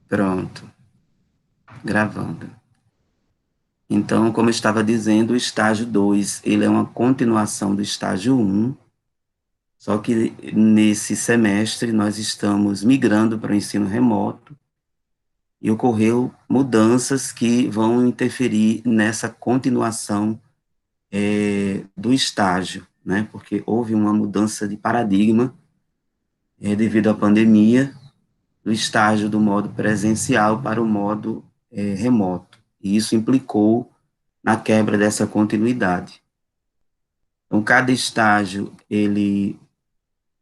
Pronto, gravando. Então, como eu estava dizendo, o estágio 2 ele é uma continuação do estágio um, só que nesse semestre nós estamos migrando para o ensino remoto e ocorreu mudanças que vão interferir nessa continuação do estágio, né? Porque houve uma mudança de paradigma devido à pandemia, do estágio do modo presencial para o modo remoto. E isso implicou na quebra dessa continuidade. Então, cada estágio, ele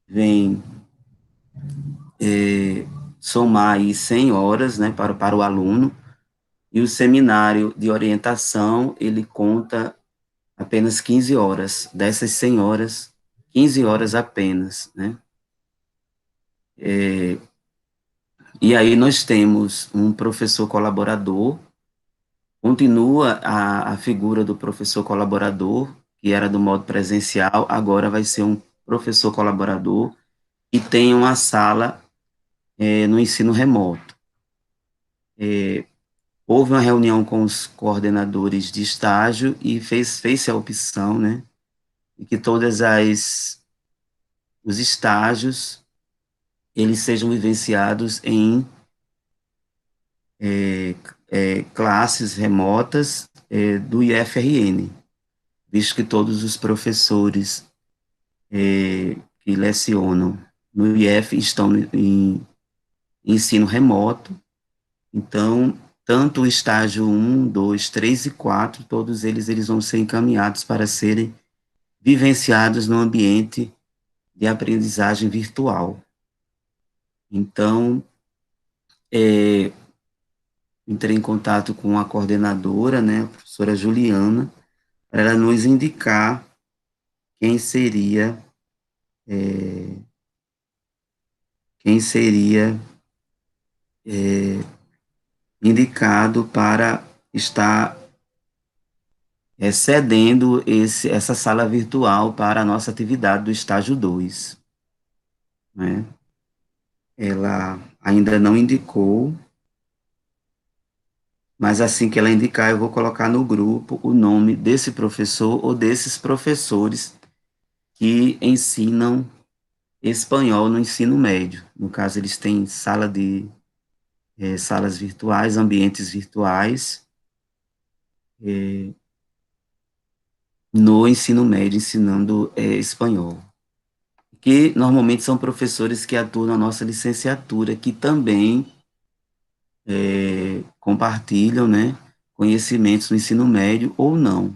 vem somar aí 100 horas, né, para o aluno, e o seminário de orientação, ele conta apenas 15 horas. Dessas 100 horas, 15 horas apenas, né. E aí nós temos um professor colaborador, continua a figura do professor colaborador, que era do modo presencial, agora vai ser um professor colaborador, e tem uma sala no ensino remoto. Houve uma reunião com os coordenadores de estágio e fez-se a opção, né, de que todas os estágios eles sejam vivenciados em classes remotas do IFRN, visto que todos os professores que lecionam no IF estão em ensino remoto. Então, tanto o estágio um, 2, 3 e 4, todos eles vão ser encaminhados para serem vivenciados no ambiente de aprendizagem virtual. Então, entrei em contato com a coordenadora, né, a professora Juliana, para ela nos indicar quem seria, quem seria indicado para estar cedendo essa sala virtual para a nossa atividade do estágio 2, né? Ela ainda não indicou, mas assim que ela indicar, eu vou colocar no grupo o nome desse professor ou desses professores que ensinam espanhol no ensino médio. No caso, eles têm salas virtuais, ambientes virtuais, no ensino médio, ensinando espanhol. Que normalmente são professores que atuam na nossa licenciatura, que também compartilham, né, conhecimentos no ensino médio ou não.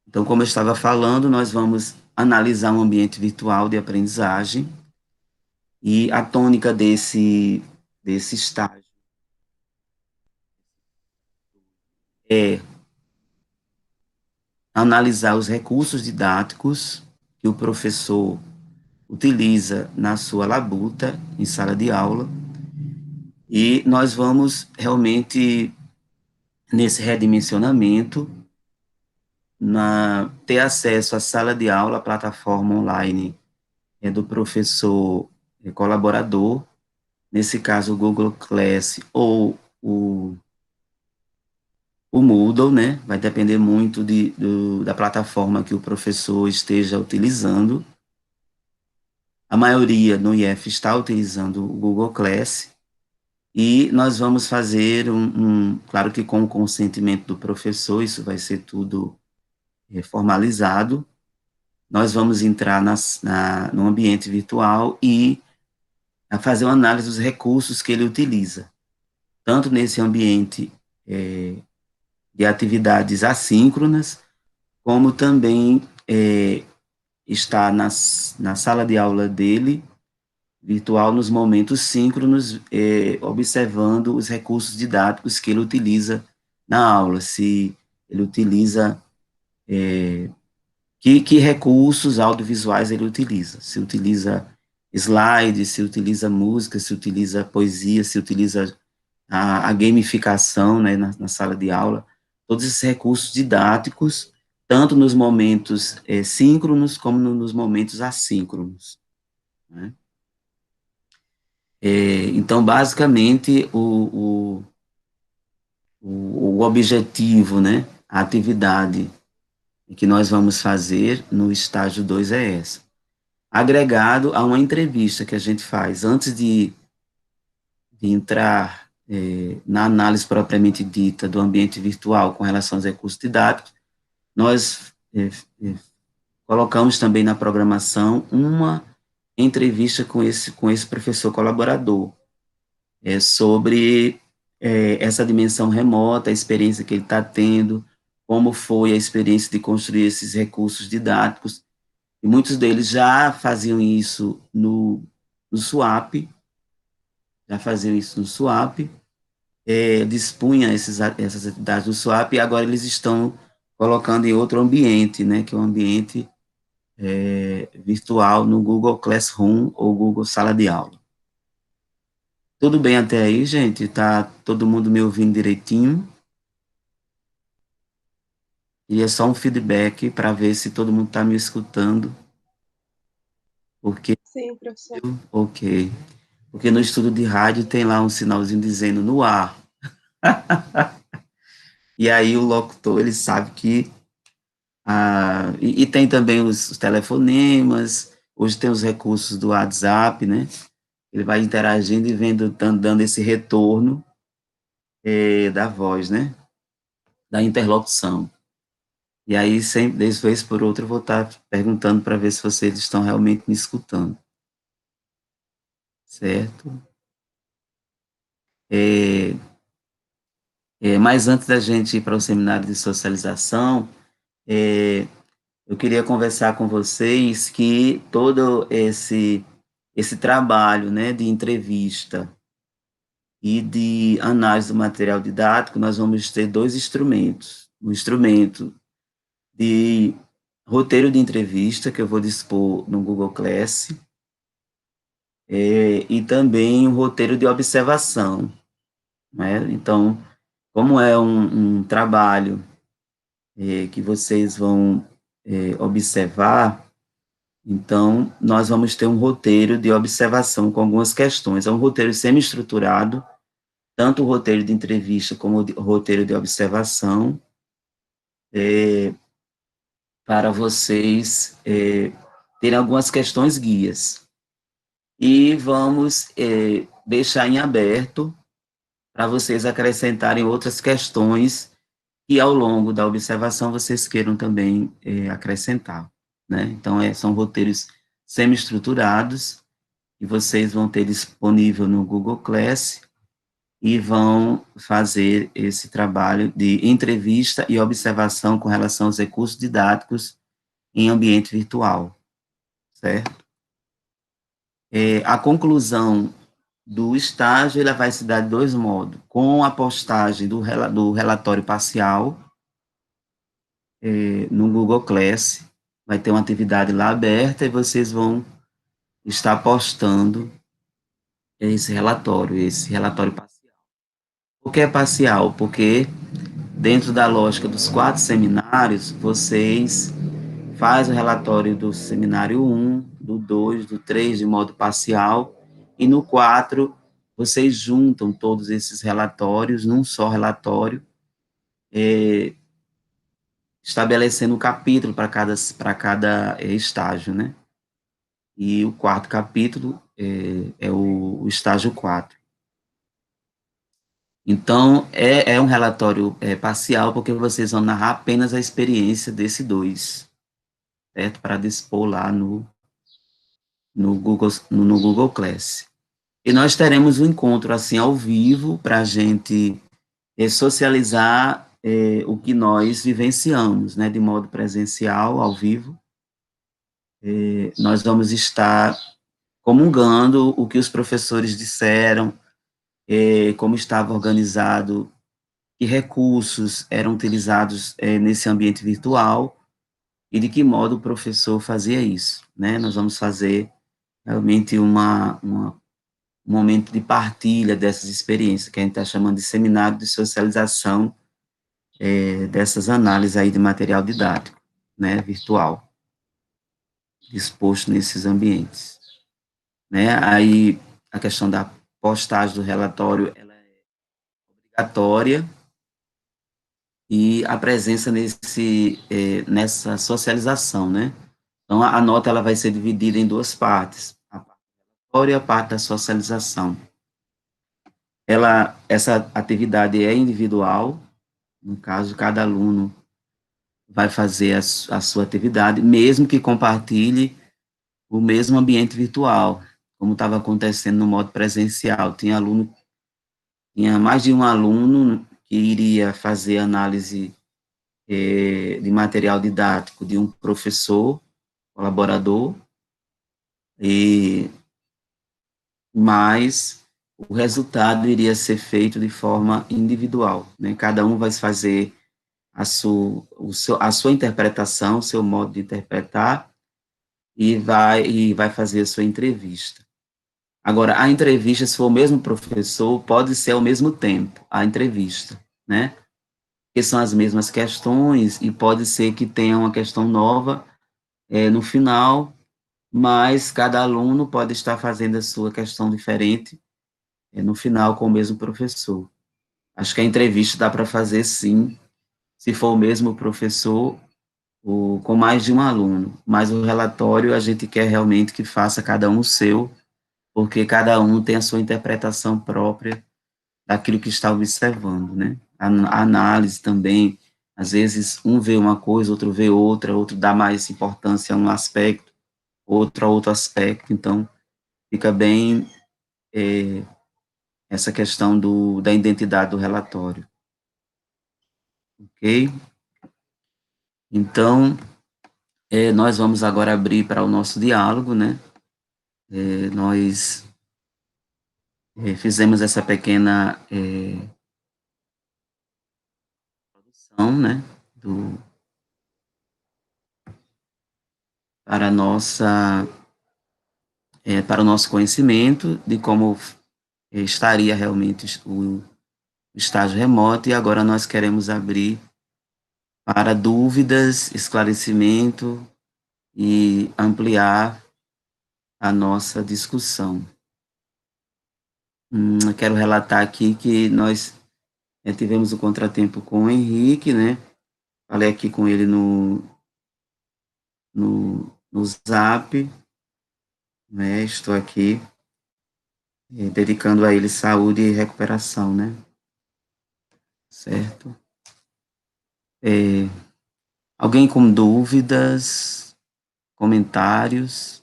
Então, como eu estava falando, nós vamos analisar um ambiente virtual de aprendizagem e a tônica desse estágio é analisar os recursos didáticos que o professor utiliza na sua labuta, em sala de aula, e nós vamos realmente, nesse redimensionamento, ter acesso à sala de aula, à plataforma online do professor colaborador, nesse caso o Google Class ou o Moodle, né? Vai depender muito da plataforma que o professor esteja utilizando. A maioria no IF está utilizando o Google Class, e nós vamos fazer claro que com o consentimento do professor, isso vai ser tudo formalizado, nós vamos entrar no ambiente virtual e fazer uma análise dos recursos que ele utiliza, tanto nesse ambiente de atividades assíncronas, como também está na sala de aula dele, virtual, nos momentos síncronos, observando os recursos didáticos que ele utiliza na aula, se ele utiliza, que recursos audiovisuais ele utiliza, se utiliza slides, se utiliza música, se utiliza poesia, se utiliza a gamificação, né, na sala de aula, todos esses recursos didáticos, tanto nos momentos síncronos como nos momentos assíncronos, né? Então, basicamente, o objetivo, né, a atividade que nós vamos fazer no estágio 2 é essa. Agregado a uma entrevista que a gente faz antes de entrar na análise propriamente dita do ambiente virtual com relação aos recursos didáticos, nós colocamos também na programação uma entrevista com esse professor colaborador, sobre essa dimensão remota, a experiência que ele está tendo, como foi a experiência de construir esses recursos didáticos, e muitos deles já faziam isso no SWAP, já faziam isso no SWAP, dispunha essas atividades do SWAP, e agora eles estão colocando em outro ambiente, né, que é o ambiente virtual no Google Classroom ou Google Sala de Aula. Tudo bem até aí, gente? Tá todo mundo me ouvindo direitinho? E é só um feedback para ver se todo mundo está me escutando, porque, Sim, professor. ok, porque no estudo de rádio tem lá um sinalzinho dizendo no ar, e aí o locutor, ele sabe que, e tem também os telefonemas, hoje tem os recursos do WhatsApp, né, ele vai interagindo e vendo, dando esse retorno da voz, né, da interlocução. E aí, sempre, de vez por outra, eu vou estar perguntando para ver se vocês estão realmente me escutando, certo? É, mas antes da gente ir para o seminário de socialização, é, eu queria conversar com vocês que todo esse trabalho, né, de entrevista e de análise do material didático, nós vamos ter dois instrumentos. O instrumento de roteiro de entrevista, que eu vou dispor no Google Class, e também um roteiro de observação, né? Então, como é um trabalho que vocês vão observar, então, nós vamos ter um roteiro de observação com algumas questões. É um roteiro semi-estruturado, tanto o roteiro de entrevista como o roteiro de observação, para vocês terem algumas questões guias. E vamos deixar em aberto para vocês acrescentarem outras questões que ao longo da observação vocês queiram também acrescentar, né? Então, são roteiros semi-estruturados que vocês vão ter disponível no Google Class e vão fazer esse trabalho de entrevista e observação com relação aos recursos didáticos em ambiente virtual, certo? A conclusão do estágio, ela vai se dar de dois modos, com a postagem do relatório parcial no Google Class, vai ter uma atividade lá aberta e vocês vão estar postando esse relatório parcial. Por que é parcial? Porque dentro da lógica dos 4 seminários, vocês fazem o relatório do seminário 1, do 2, do 3 de modo parcial, e no 4 vocês juntam todos esses relatórios num só relatório, estabelecendo um capítulo para cada estágio, né? E o quarto capítulo é o estágio 4. Então, um relatório parcial, porque vocês vão narrar apenas a experiência desse dois, certo? Para dispor lá no Google Class. E nós teremos um encontro, assim, ao vivo, para a gente socializar o que nós vivenciamos, né? De modo presencial, ao vivo. Nós vamos estar comungando o que os professores disseram, como estava organizado, que recursos eram utilizados nesse ambiente virtual e de que modo o professor fazia isso, né? Nós vamos fazer realmente um momento de partilha dessas experiências, que a gente está chamando de seminário de socialização dessas análises aí de material didático, né, virtual, exposto nesses ambientes, né? Aí a questão da postagem do relatório ela é obrigatória e a presença nessa socialização, né? Então, a nota ela vai ser dividida em duas partes, a parte do relatório e a parte da socialização. Essa atividade é individual, no caso, cada aluno vai fazer a sua atividade, mesmo que compartilhe o mesmo ambiente virtual, como estava acontecendo no modo presencial. Tinha mais de um aluno que iria fazer análise de material didático de um professor, colaborador, mas o resultado iria ser feito de forma individual, né? Cada um vai fazer a sua interpretação, o seu modo de interpretar, e vai fazer a sua entrevista. Agora, a entrevista, se for o mesmo professor, pode ser ao mesmo tempo, a entrevista, né? Porque são as mesmas questões, e pode ser que tenha uma questão nova no final, mas cada aluno pode estar fazendo a sua questão diferente no final com o mesmo professor. Acho que a entrevista dá para fazer, sim, se for o mesmo professor, com mais de um aluno, mas o relatório a gente quer realmente que faça cada um o seu, porque cada um tem a sua interpretação própria daquilo que está observando, né? A análise também, às vezes um vê uma coisa, outro vê outra, outro dá mais importância a um aspecto, outro a outro aspecto, então fica bem essa questão da identidade do relatório, ok? Então, nós vamos agora abrir para o nosso diálogo, né? Nós fizemos essa pequena introdução, né? Para a nossa para o nosso conhecimento de como estaria realmente o estágio remoto, e agora nós queremos abrir para dúvidas, esclarecimento e ampliar a nossa discussão. Eu quero relatar aqui que nós tivemos o contratempo com o Henrique, né? Falei aqui com ele no Zap, né? Estou aqui dedicando a ele saúde e recuperação, né? Certo? Alguém com dúvidas, comentários?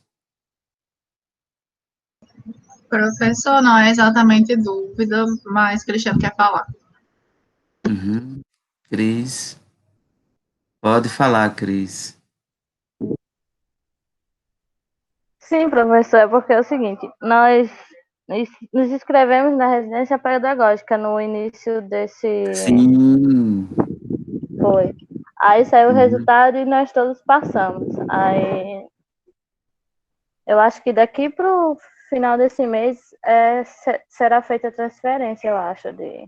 Professor, não é exatamente dúvida, mas Cristiano quer falar. Uhum. Cris? Pode falar, Cris. Sim, professor, é porque é o seguinte, nós nos inscrevemos na residência pedagógica no início desse... Sim. Foi. Aí saiu o Uhum. resultado e nós todos passamos. Aí eu acho que daqui para o final desse mês será feita a transferência, eu acho, de...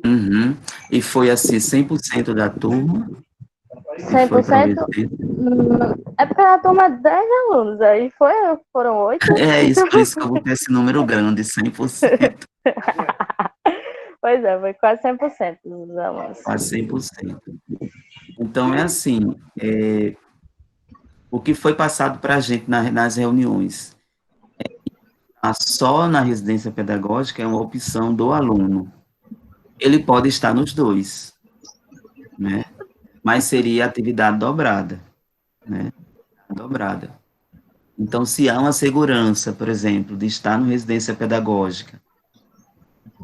Uhum. E foi assim, 100% da turma que foi para a 100%? residência? É porque a turma é 10 alunos, aí foram 8. É isso, por isso que eu botei esse número grande, 100%. Pois é, foi quase 100% dos alunos. Quase 100%. Então, é assim, o que foi passado para a gente nas reuniões, só na residência pedagógica é uma opção do aluno. Ele pode estar nos dois, né? Mas seria atividade dobrada, né? Dobrada. Então, se há uma segurança, por exemplo, de estar no residência pedagógica,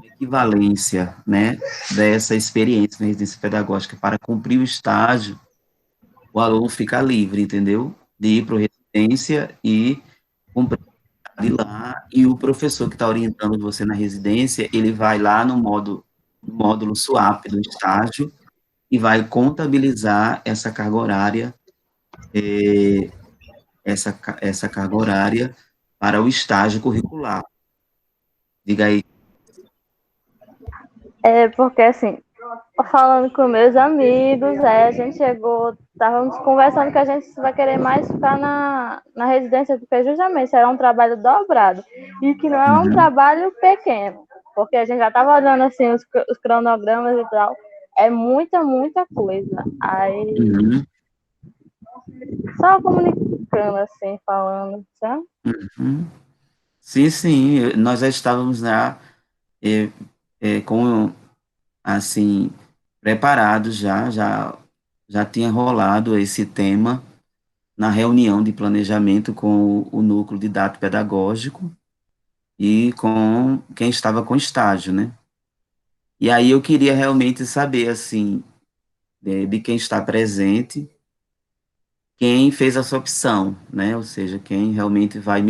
equivalência, né, dessa experiência na residência pedagógica para cumprir o estágio, o aluno fica livre, entendeu? De ir para a residência e cumprir de lá, e o professor que está orientando você na residência, ele vai lá no módulo SWAP do estágio e vai contabilizar essa carga horária, essa carga horária para o estágio curricular. Diga aí. É porque, assim, falando com meus amigos, a gente chegou estávamos conversando que a gente vai querer mais ficar na residência, porque justamente será um trabalho dobrado, e que não é um Uhum. trabalho pequeno, porque a gente já estava olhando assim os cronogramas e tal, é muita, muita coisa. Aí, Uhum. só comunicando assim, falando, sabe? Uhum. Sim, sim, nós já estávamos lá eh, com, assim, preparados já tinha rolado esse tema na reunião de planejamento com o núcleo didático pedagógico e com quem estava com estágio, né? E aí eu queria realmente saber, assim, de quem está presente, quem fez essa opção, né? Ou seja, quem realmente vai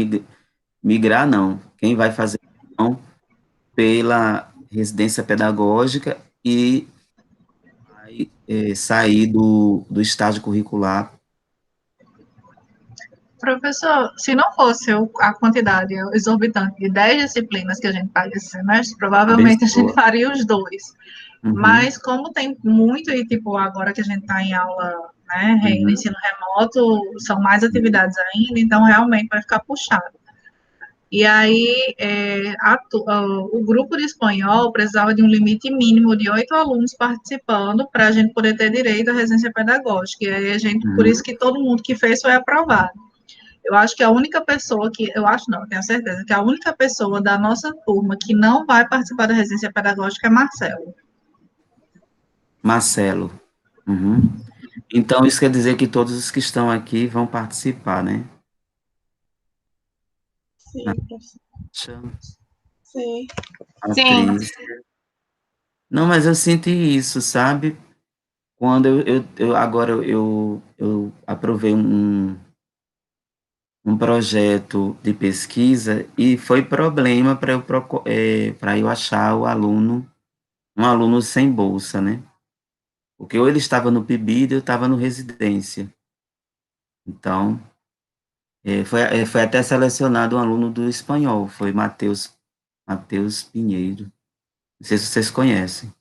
migrar, não. Quem vai fazer não pela residência pedagógica e vai sair do estágio curricular. Professor, se não fosse a quantidade exorbitante de 10 disciplinas que a gente faz esse semestre, provavelmente a gente Abençoa. faria os dois. Uhum, Mas como tem muito, e tipo, agora que a gente está em aula, né, no uhum, ensino remoto, são mais atividades ainda, então realmente vai ficar puxado. E aí, o grupo de espanhol precisava de um limite mínimo de 8 alunos participando para a gente poder ter direito à residência pedagógica. E aí a gente, por uhum. isso que todo mundo que fez foi aprovado. Eu acho que a única pessoa que, eu acho não, eu tenho certeza, que a única pessoa da nossa turma que não vai participar da residência pedagógica é Marcelo. Marcelo. Uhum. Então, isso quer dizer que todos os que estão aqui vão participar, né? Sim, Natasha, sim. Sim. atriz. Não, mas eu senti isso, sabe? Quando agora eu aprovei um projeto de pesquisa e foi problema para eu achar um aluno sem bolsa, né? Porque ou ele estava no PIBID ou eu estava no residência. Então, foi até selecionado um aluno do espanhol, foi Matheus Pinheiro. Não sei se vocês conhecem,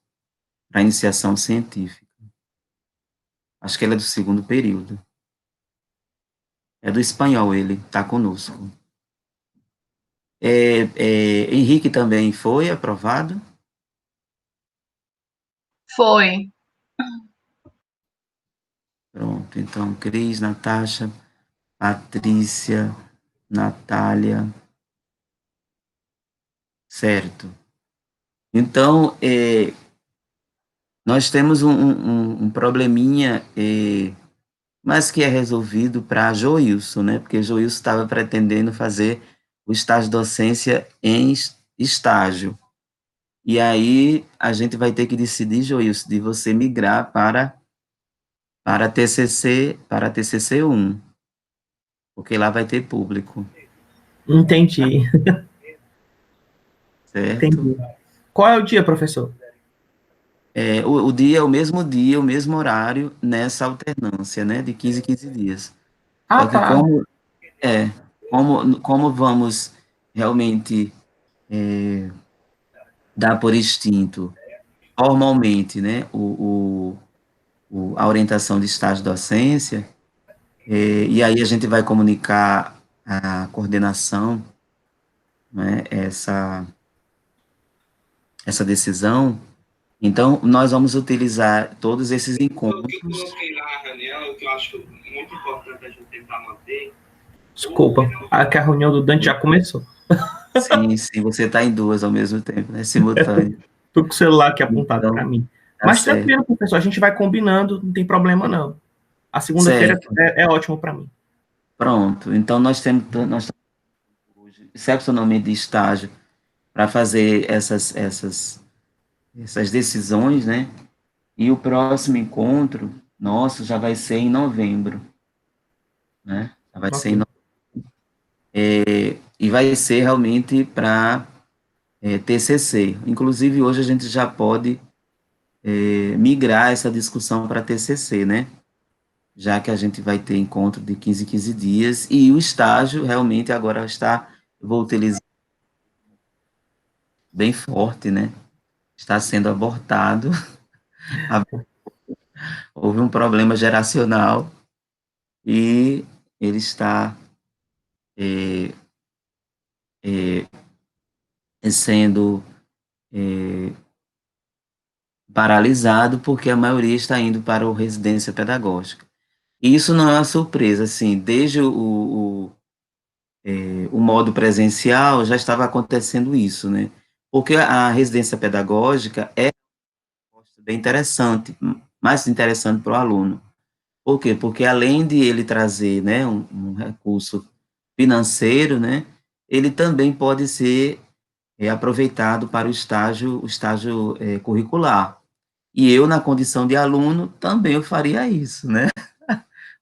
para iniciação científica. Acho que ele é do segundo período. É do espanhol ele, está conosco. Henrique também foi aprovado. Foi. Pronto, então, Cris, Natasha, Patrícia, Natália, certo. Então, nós temos um probleminha, mas que é resolvido para Joilson, né? Porque Joilson estava pretendendo fazer o estágio de docência em estágio. E aí a gente vai ter que decidir, Joilson, de você migrar para TCC 1, porque lá vai ter público, Entendi, certo? entendi. Qual é o dia, professor? O dia é o mesmo dia, o mesmo horário, nessa alternância, né, de 15 em 15 dias. Ah, Só que tá. é, como vamos realmente dar por extinto formalmente, né, a orientação de estágio de docência, e aí a gente vai comunicar a coordenação, né, essa decisão. Então, nós vamos utilizar todos esses O que eu encontros. coloquei lá na reunião, que eu acho muito importante a gente tentar manter. Desculpa, que a reunião do Dante já começou. Sim, sim, você está em duas ao mesmo tempo, né, simultâneo. Tô com o celular aqui apontado para Então, mim. tá Mas certo. tranquilo, professor, a gente vai combinando, não tem problema não. A segunda-feira Certo, é ótimo para mim. pronto. Então, nós estamos hoje, excepcionalmente de estágio, para fazer essas decisões, né? E o próximo encontro nosso já vai ser em novembro, né? Já vai ser Ok. e vai ser realmente para TCC. Inclusive, hoje a gente já pode migrar essa discussão para TCC, né? Já que a gente vai ter encontro de 15 em 15 dias, e o estágio realmente agora eu vou utilizar bem forte, né? Está sendo abortado, houve um problema geracional e ele está é, sendo paralisado porque a maioria está indo para o residência pedagógica. E isso não é uma surpresa, assim, desde o modo presencial já estava acontecendo isso, né? Porque a residência pedagógica é bem interessante, mais interessante para o aluno. Por quê? Porque além de ele trazer, né, um recurso financeiro, né, ele também pode ser aproveitado para o estágio curricular. E eu, na condição de aluno, também eu faria isso, né?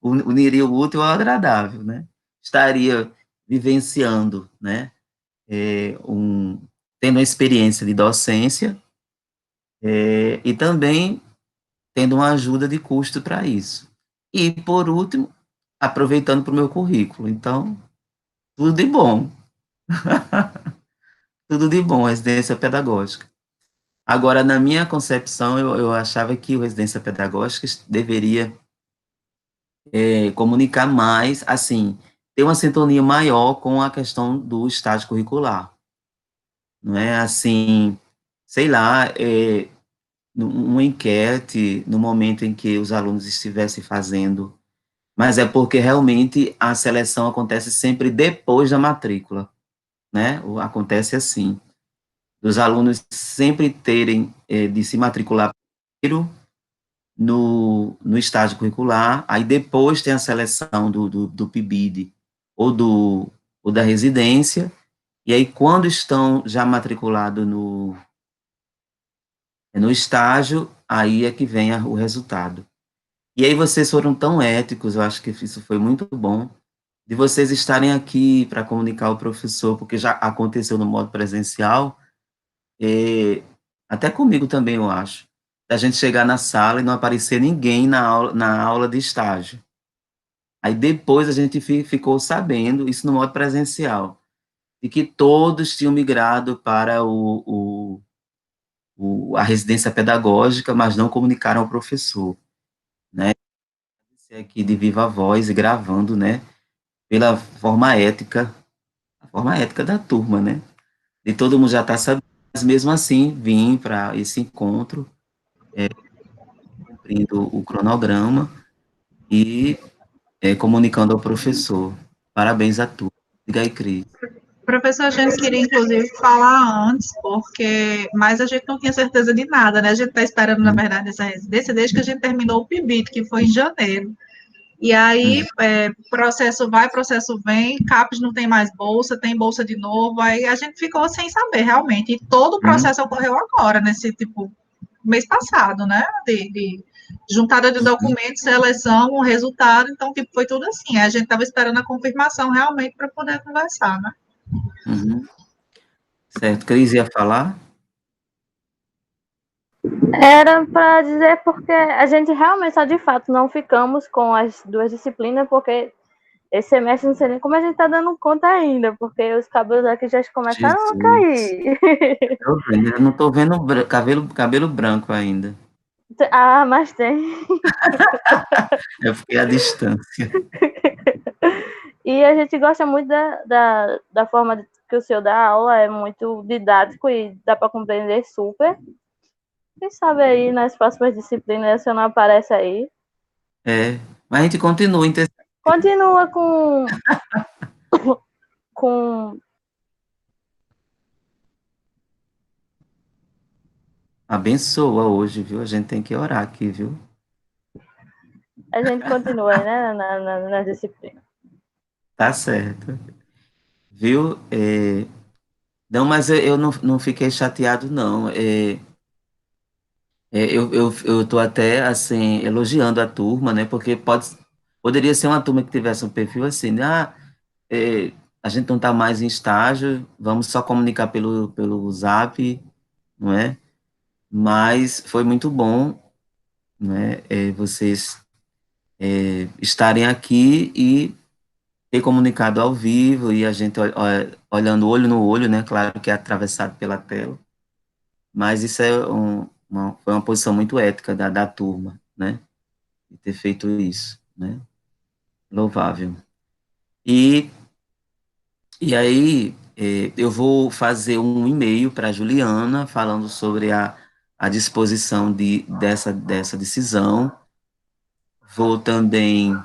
Uniria o útil ao agradável, né? Estaria vivenciando, né, tendo uma experiência de docência e também tendo uma ajuda de custo para isso. E, por último, aproveitando para o meu currículo. Então, tudo de bom. Tudo de bom, residência pedagógica. Agora, na minha concepção, eu achava que o residência pedagógica deveria comunicar mais, assim, ter uma sintonia maior com a questão do estágio curricular. Não é assim, sei lá, uma enquete no momento em que os alunos estivessem fazendo, mas é porque realmente a seleção acontece sempre depois da matrícula, né? Acontece assim, dos alunos sempre terem de se matricular primeiro no estágio curricular, aí depois tem a seleção do PIBID ou da residência, e aí quando estão já matriculados no estágio, aí é que vem o resultado. E aí vocês foram tão éticos, eu acho que isso foi muito bom, de vocês estarem aqui para comunicar ao professor, porque já aconteceu no modo presencial, até comigo também, eu acho, da gente chegar na sala e não aparecer ninguém na aula de estágio. Aí depois a gente ficou sabendo, isso no modo presencial, de que todos tinham migrado para a residência pedagógica, mas não comunicaram ao professor, né? Aqui de viva voz e gravando, né? Pela a forma ética da turma, né? E todo mundo já está sabendo, mas mesmo assim vim para esse encontro, cumprindo o cronograma e comunicando ao professor. Parabéns a turma. Diga aí, Cris. Professor, a gente queria, inclusive, falar antes, mas a gente não tinha certeza de nada, né? A gente está esperando, na verdade, essa residência desde que a gente terminou o PIBIT, que foi em janeiro. E aí, processo vai, processo vem, CAPES não tem mais bolsa, tem bolsa de novo, aí a gente ficou sem saber, realmente. E todo o processo ocorreu agora, nesse, mês passado, né? De juntada de documentos, seleção, o resultado, então, foi tudo assim. A gente estava esperando a confirmação, realmente, para poder conversar, né? Uhum. Certo. Cris ia falar? Era para dizer porque a gente realmente, só de fato, não ficamos com as duas disciplinas, porque esse semestre não sei nem como a gente está dando conta ainda, porque os cabelos aqui já começaram a cair. Eu não estou vendo cabelo branco ainda. Ah, mas tem. Eu fiquei à distância. E a gente gosta muito da forma que o senhor dá aula, é muito didático e dá para compreender super. Quem sabe aí nas próximas disciplinas o senhor não aparece aí. Mas a gente continua. Continua com Abençoa hoje, viu? A gente tem que orar aqui, viu? a gente continua aí, né, na disciplina. Tá certo. Viu? Não, mas eu não fiquei chateado, não. Eu tô até, assim, elogiando a turma, né? Porque poderia ser uma turma que tivesse um perfil assim, né? A gente não tá mais em estágio, vamos só comunicar pelo Zap, não é? Mas foi muito bom, né? Vocês estarem aqui e ter comunicado ao vivo e a gente olhando olho no olho, né? Claro que é atravessado pela tela, mas isso é foi uma posição muito ética da turma, né? de ter feito isso, né? Louvável. E aí, eu vou fazer um e-mail para a Juliana falando sobre a disposição dessa decisão. Vou também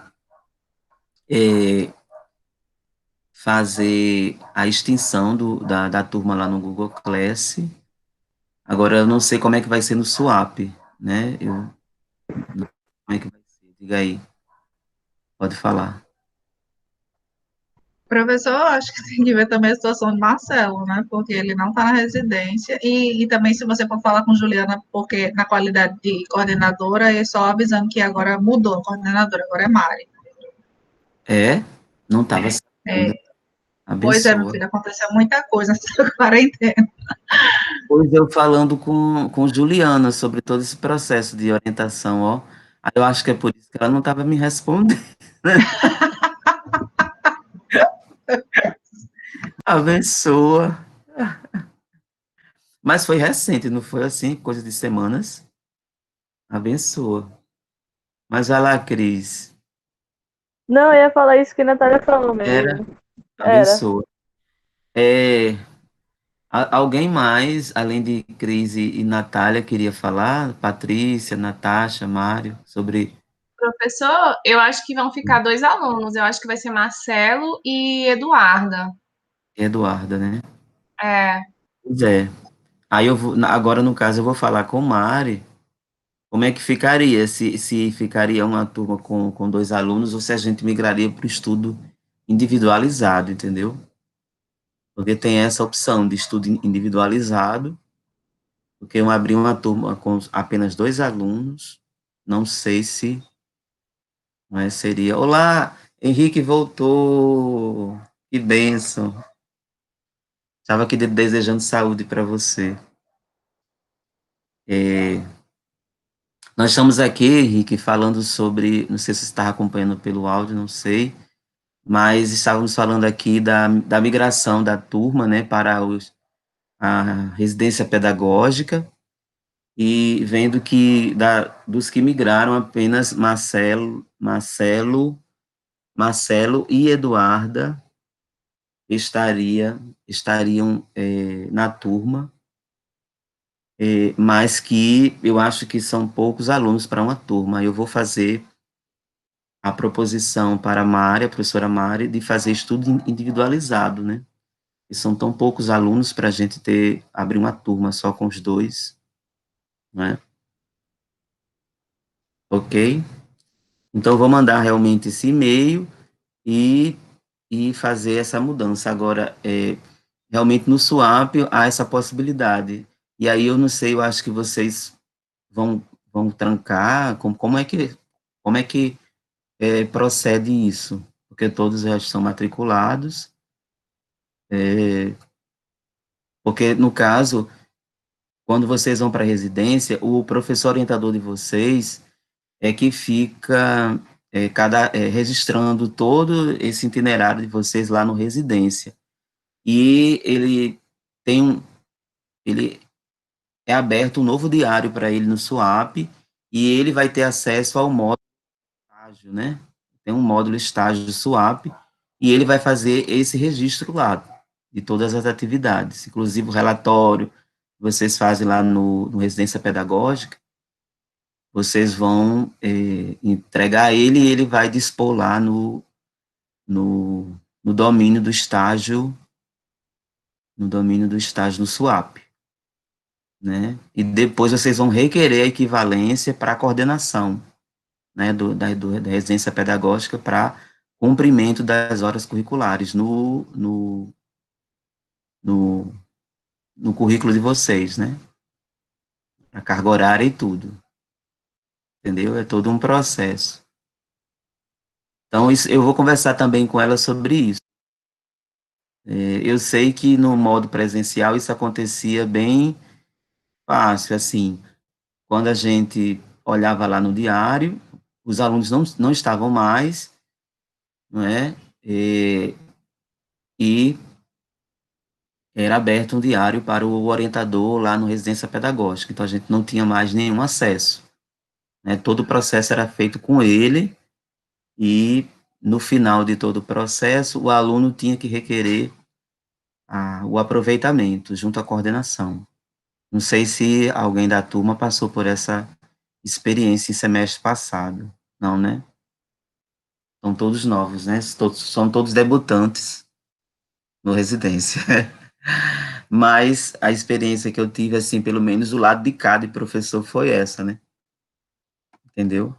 fazer a extinção da turma lá no Google Class. Agora, eu não sei como é que vai ser no Swap, né? Como é que vai ser? Diga aí, pode falar. Professor, acho que tem que ver também a situação de Marcelo, né? Porque ele não está na residência. E também, se você for falar com Juliana, porque na qualidade de coordenadora, é só avisando que agora mudou a coordenadora, agora é Mari. Não estava É, sabendo. pois é, meu Abençoa. filho, aconteceu muita coisa nessa quarentena. Pois eu falando com Juliana sobre todo esse processo de orientação, ó. Aí eu acho que é por isso que ela não estava me respondendo, né? Abençoa. Mas foi recente, não foi assim, coisa de semanas. Abençoa. Mas vai lá, Cris. Não, eu ia falar isso que a Natália falou Era, mesmo. Era. abençoa. É, alguém mais, além de Cris e Natália, queria falar? Patrícia, Natasha, Mário, sobre Professor, eu acho que vão ficar dois alunos. Eu acho que vai ser Marcelo e Eduarda. Eduarda, né? É, Pois é. Aí eu vou, agora no caso eu vou falar com Mari, como é que ficaria, se ficaria uma turma com dois alunos ou se a gente migraria para o estudo individualizado, entendeu? Porque tem essa opção de estudo individualizado, porque eu abri uma turma com apenas dois alunos, não sei se, mas seria. Olá, Henrique voltou, que bênção. Estava aqui desejando saúde para você. Nós estamos aqui, Henrique, falando sobre, não sei se você está acompanhando pelo áudio, não sei, mas estávamos falando aqui da migração da turma, né, para a residência pedagógica, e vendo que dos que migraram, apenas Marcelo e Eduarda estariam na turma, mas que eu acho que são poucos alunos para uma turma. Eu vou fazer a proposição para a Mari, a professora Mari, de fazer estudo individualizado, né? E são tão poucos alunos para a gente abrir uma turma só com os dois, né? Ok? Então, eu vou mandar realmente esse e-mail e, e fazer essa mudança. Agora, realmente no Swap há essa possibilidade. E aí eu não sei, eu acho que vocês vão trancar, como é que procede isso? Porque todos já estão matriculados, porque no caso, quando vocês vão para a residência, o professor orientador de vocês é que fica registrando todo esse itinerário de vocês lá no residência. E tem um, ele é aberto um novo diário para ele no Swap e ele vai ter acesso ao módulo estágio, né? Tem um módulo estágio do Swap e ele vai fazer esse registro lá de todas as atividades, inclusive o relatório que vocês fazem lá no Residência Pedagógica, vocês vão entregar a ele e ele vai dispor lá no, no domínio do estágio, no domínio do estágio no SWAP, né? E depois vocês vão requerer a equivalência para a coordenação, né, da residência pedagógica para cumprimento das horas curriculares no, no currículo de vocês, né? A carga horária e tudo, entendeu? É todo um processo. Então, eu vou conversar também com ela sobre isso. Eu sei que no modo presencial isso acontecia bem fácil, assim, quando a gente olhava lá no diário, os alunos não estavam mais, não é? E era aberto um diário para o orientador lá no residência pedagógica, então a gente não tinha mais nenhum acesso. né? Todo o processo era feito com ele e no final de todo o processo, o aluno tinha que requerer o aproveitamento junto à coordenação. Não sei se alguém da turma passou por essa experiência em semestre passado. Não, né? São todos novos, né? São todos debutantes no residência. Mas a experiência que eu tive, assim, pelo menos o lado de cada professor foi essa, né? Entendeu?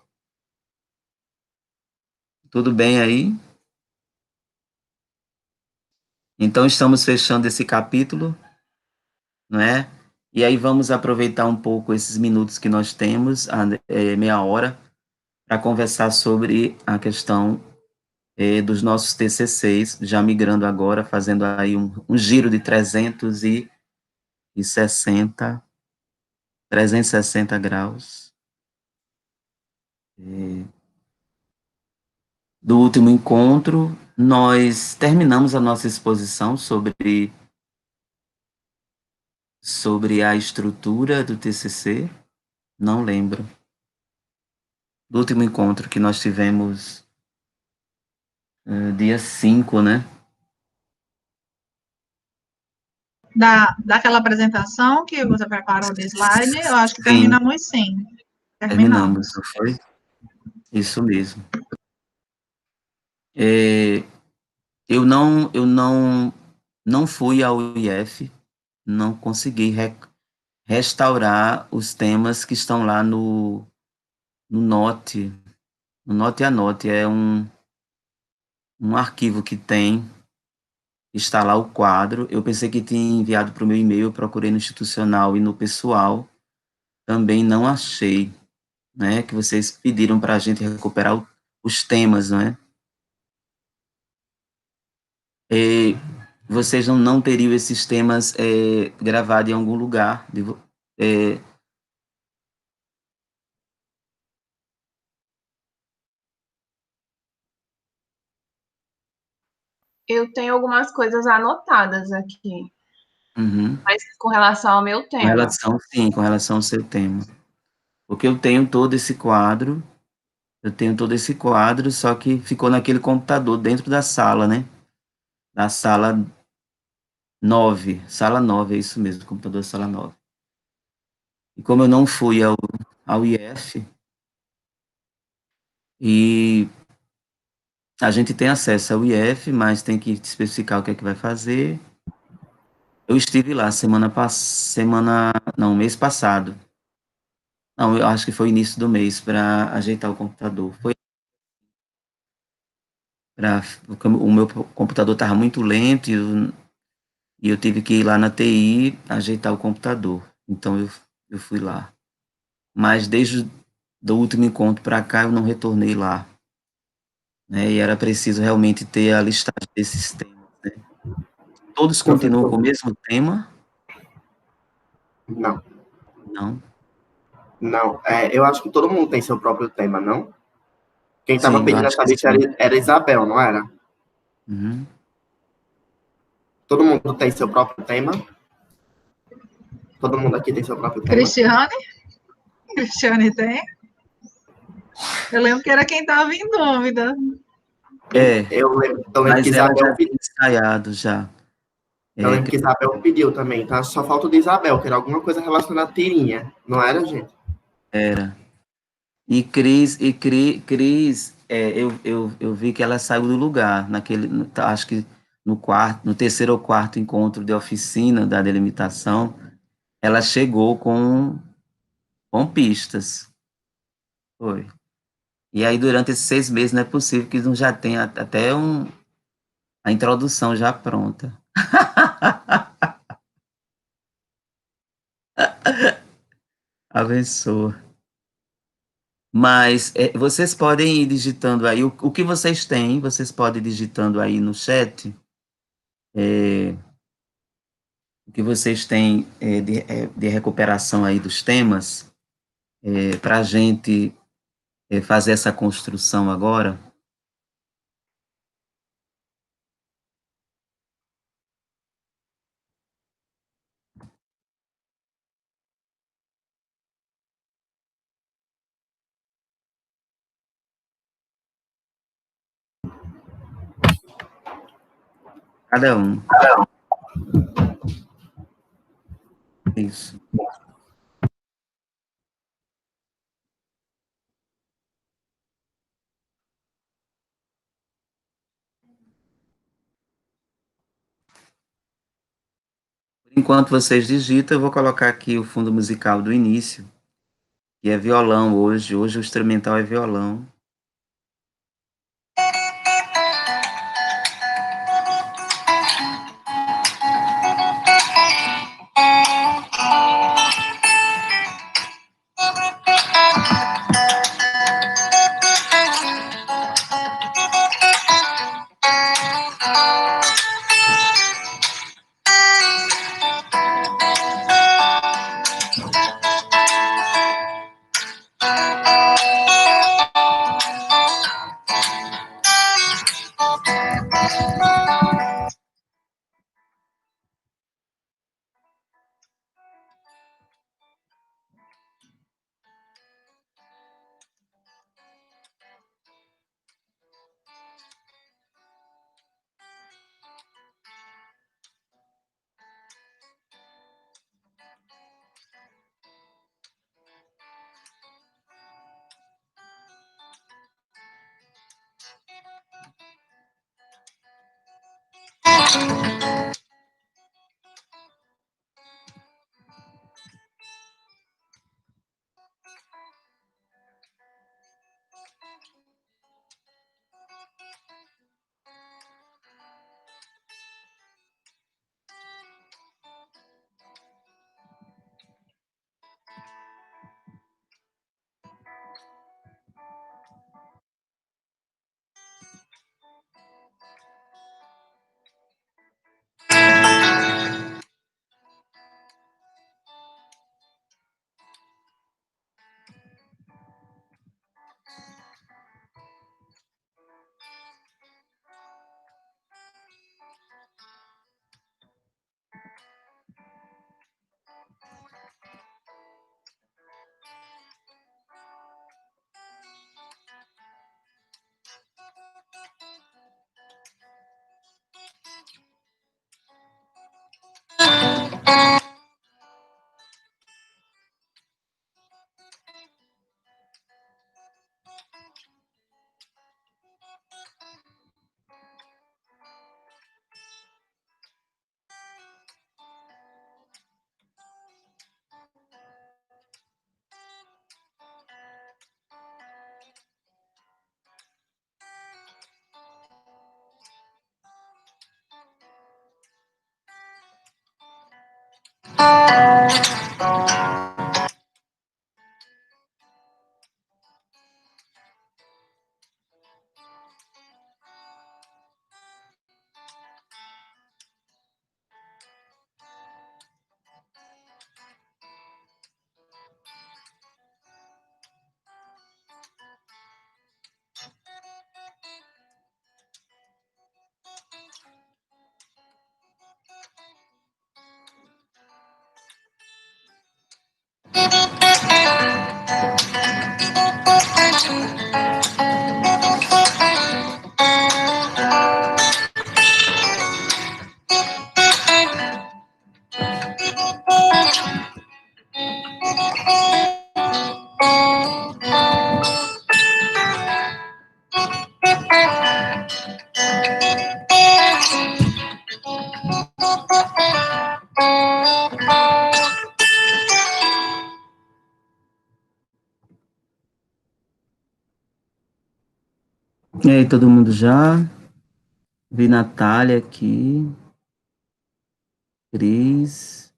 Tudo bem aí? Então, estamos fechando esse capítulo, não é? E aí vamos aproveitar um pouco esses minutos que nós temos, meia hora, para conversar sobre a questão dos nossos TCCs, já migrando agora, fazendo aí um giro de 360 graus. Do último encontro, nós terminamos a nossa exposição sobre a estrutura do TCC, não lembro. Do último encontro que nós tivemos dia 5, né? Daquela apresentação que você preparou de slide, eu acho que Sim, terminamos sim. terminamos, não foi? Isso mesmo. Eu não fui ao IF, não consegui restaurar os temas que estão lá no Note. No Note e Anote é um arquivo que está lá o quadro. Eu pensei que tinha enviado para o meu e-mail, eu procurei no institucional e no pessoal, também não achei, né, que vocês pediram para a gente recuperar os temas, não é? E vocês não teriam esses temas gravados em algum lugar? É, Eu tenho algumas coisas anotadas aqui, uhum. mas com relação ao meu tema. Sim, com relação ao seu tema. Porque eu tenho todo esse quadro, só que ficou naquele computador dentro da sala, né? Da sala 9, é isso mesmo, computador sala 9. E como eu não fui ao IF, e a gente tem acesso ao IF, mas tem que especificar o que é que vai fazer. Eu estive lá mês passado. Não, eu acho que foi início do mês para ajeitar o computador. O meu computador estava muito lento e eu tive que ir lá na TI ajeitar o computador. Então eu fui lá. Mas desde do último encontro para cá eu não retornei lá, né? E era preciso realmente ter a listagem desses temas, né? Todos continuam com o mesmo tema? Não. Não. Não. Eu acho que todo mundo tem seu próprio tema, não? Quem estava Sim, eu pedindo acho essa que lista sim. era Isabel, não era? Uhum. Todo mundo tem seu próprio tema? Todo mundo aqui tem seu próprio tema? Cristiane tem? Eu lembro que era quem estava em dúvida. Eu lembro que Mas ela Isabel já tinha ensaiado já. Eu lembro que Isabel pediu também, tá? Só falta o de Isabel, que era alguma coisa relacionada à tirinha. Não era, gente? Era. E Cris, eu vi que ela saiu do lugar, acho que no terceiro ou quarto encontro de oficina da delimitação, ela chegou com pistas. Foi. E aí, durante esses 6 meses, não é possível que não já tenha até a introdução já pronta. Abençoa. Mas vocês podem ir digitando aí, o que vocês têm, vocês podem ir digitando aí no chat, o que vocês têm de recuperação aí dos temas, para a gente fazer essa construção agora. Cada um. Isso. Enquanto vocês digitam, eu vou colocar aqui o fundo musical do início, que é violão hoje. Hoje o instrumental é violão. E aí, todo mundo já? Vi Natália aqui. Cris.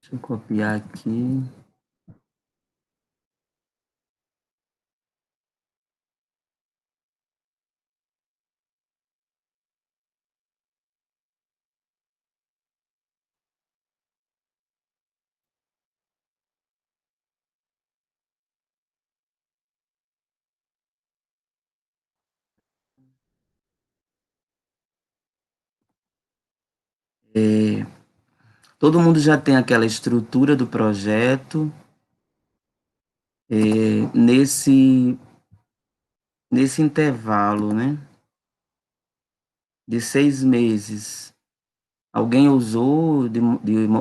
Deixa eu copiar aqui. Todo mundo já tem aquela estrutura do projeto. Nesse nesse intervalo, né, de 6 meses, alguém ousou de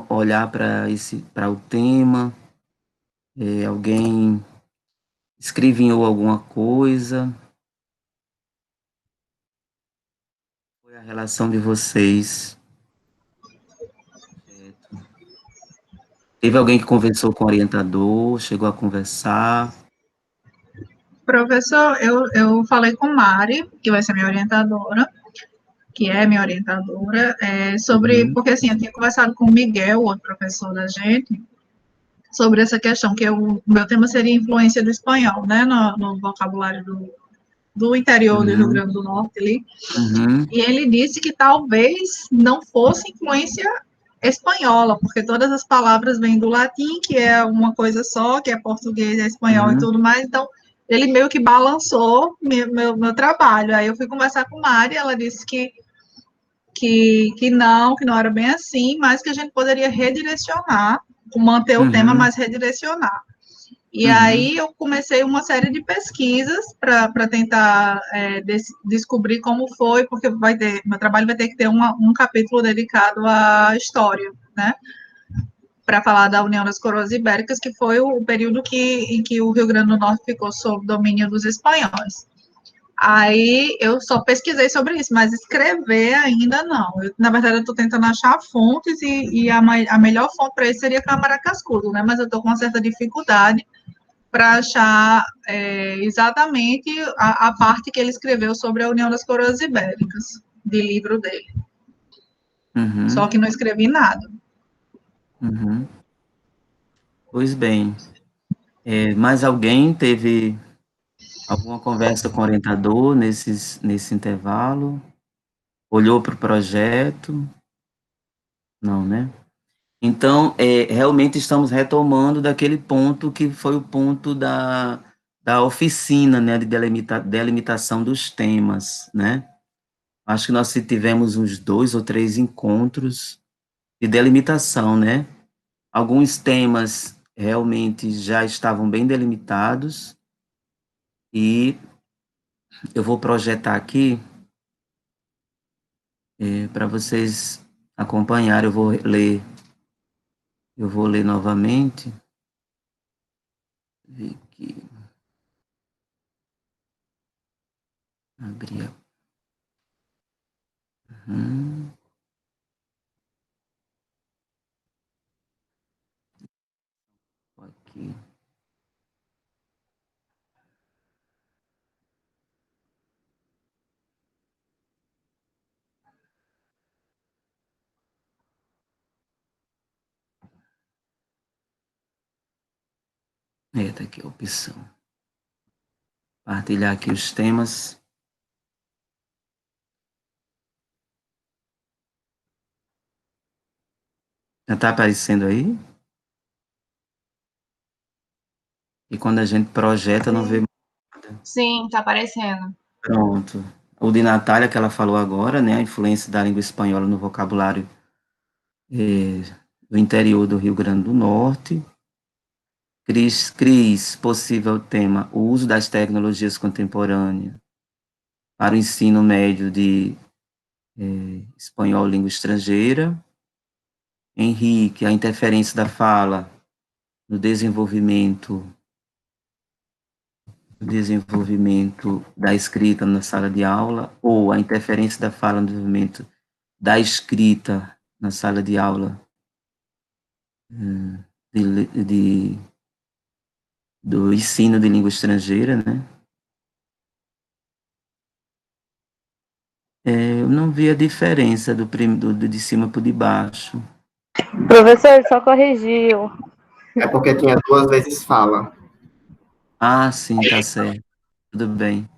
olhar para o tema? Alguém escrevinhou alguma coisa? Foi a relação de vocês? Teve alguém que conversou com o orientador, chegou a conversar? Professor, eu falei com Mari, que vai ser minha orientadora, que é minha orientadora, sobre, Uhum, porque assim, eu tinha conversado com o Miguel, outro professor da gente, sobre essa questão, que o meu tema seria influência do espanhol, né, no vocabulário do interior do Rio uhum, Grande do Norte ali, uhum, e ele disse que talvez não fosse influência espanhola, porque todas as palavras vêm do latim, que é uma coisa só, que é português, é espanhol e uhum, tudo mais, então ele meio que balançou meu trabalho. Aí eu fui conversar com Mari, ela disse que não era bem assim, mas que a gente poderia redirecionar, manter o tema, uhum, mas redirecionar. E uhum, aí eu comecei uma série de pesquisas para tentar descobrir como foi, porque meu trabalho vai ter que ter um capítulo dedicado à história, né? Para falar da União das Coroas Ibéricas, que foi o período em que o Rio Grande do Norte ficou sob domínio dos espanhóis. Aí eu só pesquisei sobre isso, mas escrever ainda não. Na verdade, eu estou tentando achar fontes e a melhor fonte para isso seria Câmara Cascudo, né? Mas eu estou com uma certa dificuldade para achar exatamente a parte que ele escreveu sobre a União das Coroas Ibéricas, de livro dele. Só uhum, que não escrevi nada. uhum. Pois bem, mais alguém teve alguma conversa com o orientador nesse intervalo? Olhou para o projeto? Não, né? Então, realmente estamos retomando daquele ponto que foi o ponto da oficina, né, de delimitação dos temas, né? Acho que nós tivemos uns 2 ou 3 encontros de delimitação, né? Alguns temas realmente já estavam bem delimitados e eu vou projetar aqui para vocês acompanharem. Eu vou ler novamente. Ver aqui, abrir. Uhum, aqui. Tá aqui a opção. Partilhar aqui os temas. Já está aparecendo aí? E quando a gente projeta, não vê. Sim, tá aparecendo. Pronto. O de Natália, que ela falou agora, né? A influência da língua espanhola no vocabulário do interior do Rio Grande do Norte. Cris, possível tema, o uso das tecnologias contemporâneas para o ensino médio de espanhol língua estrangeira. Henrique, a interferência da fala no desenvolvimento da escrita na sala de aula, ou a interferência da fala no desenvolvimento da escrita na sala de aula do ensino de língua estrangeira, né? Eu não vi a diferença do de cima para o de baixo. Professor, ele só corrigiu. É porque tinha 2 vezes fala. Ah, sim, tá certo. Tudo bem.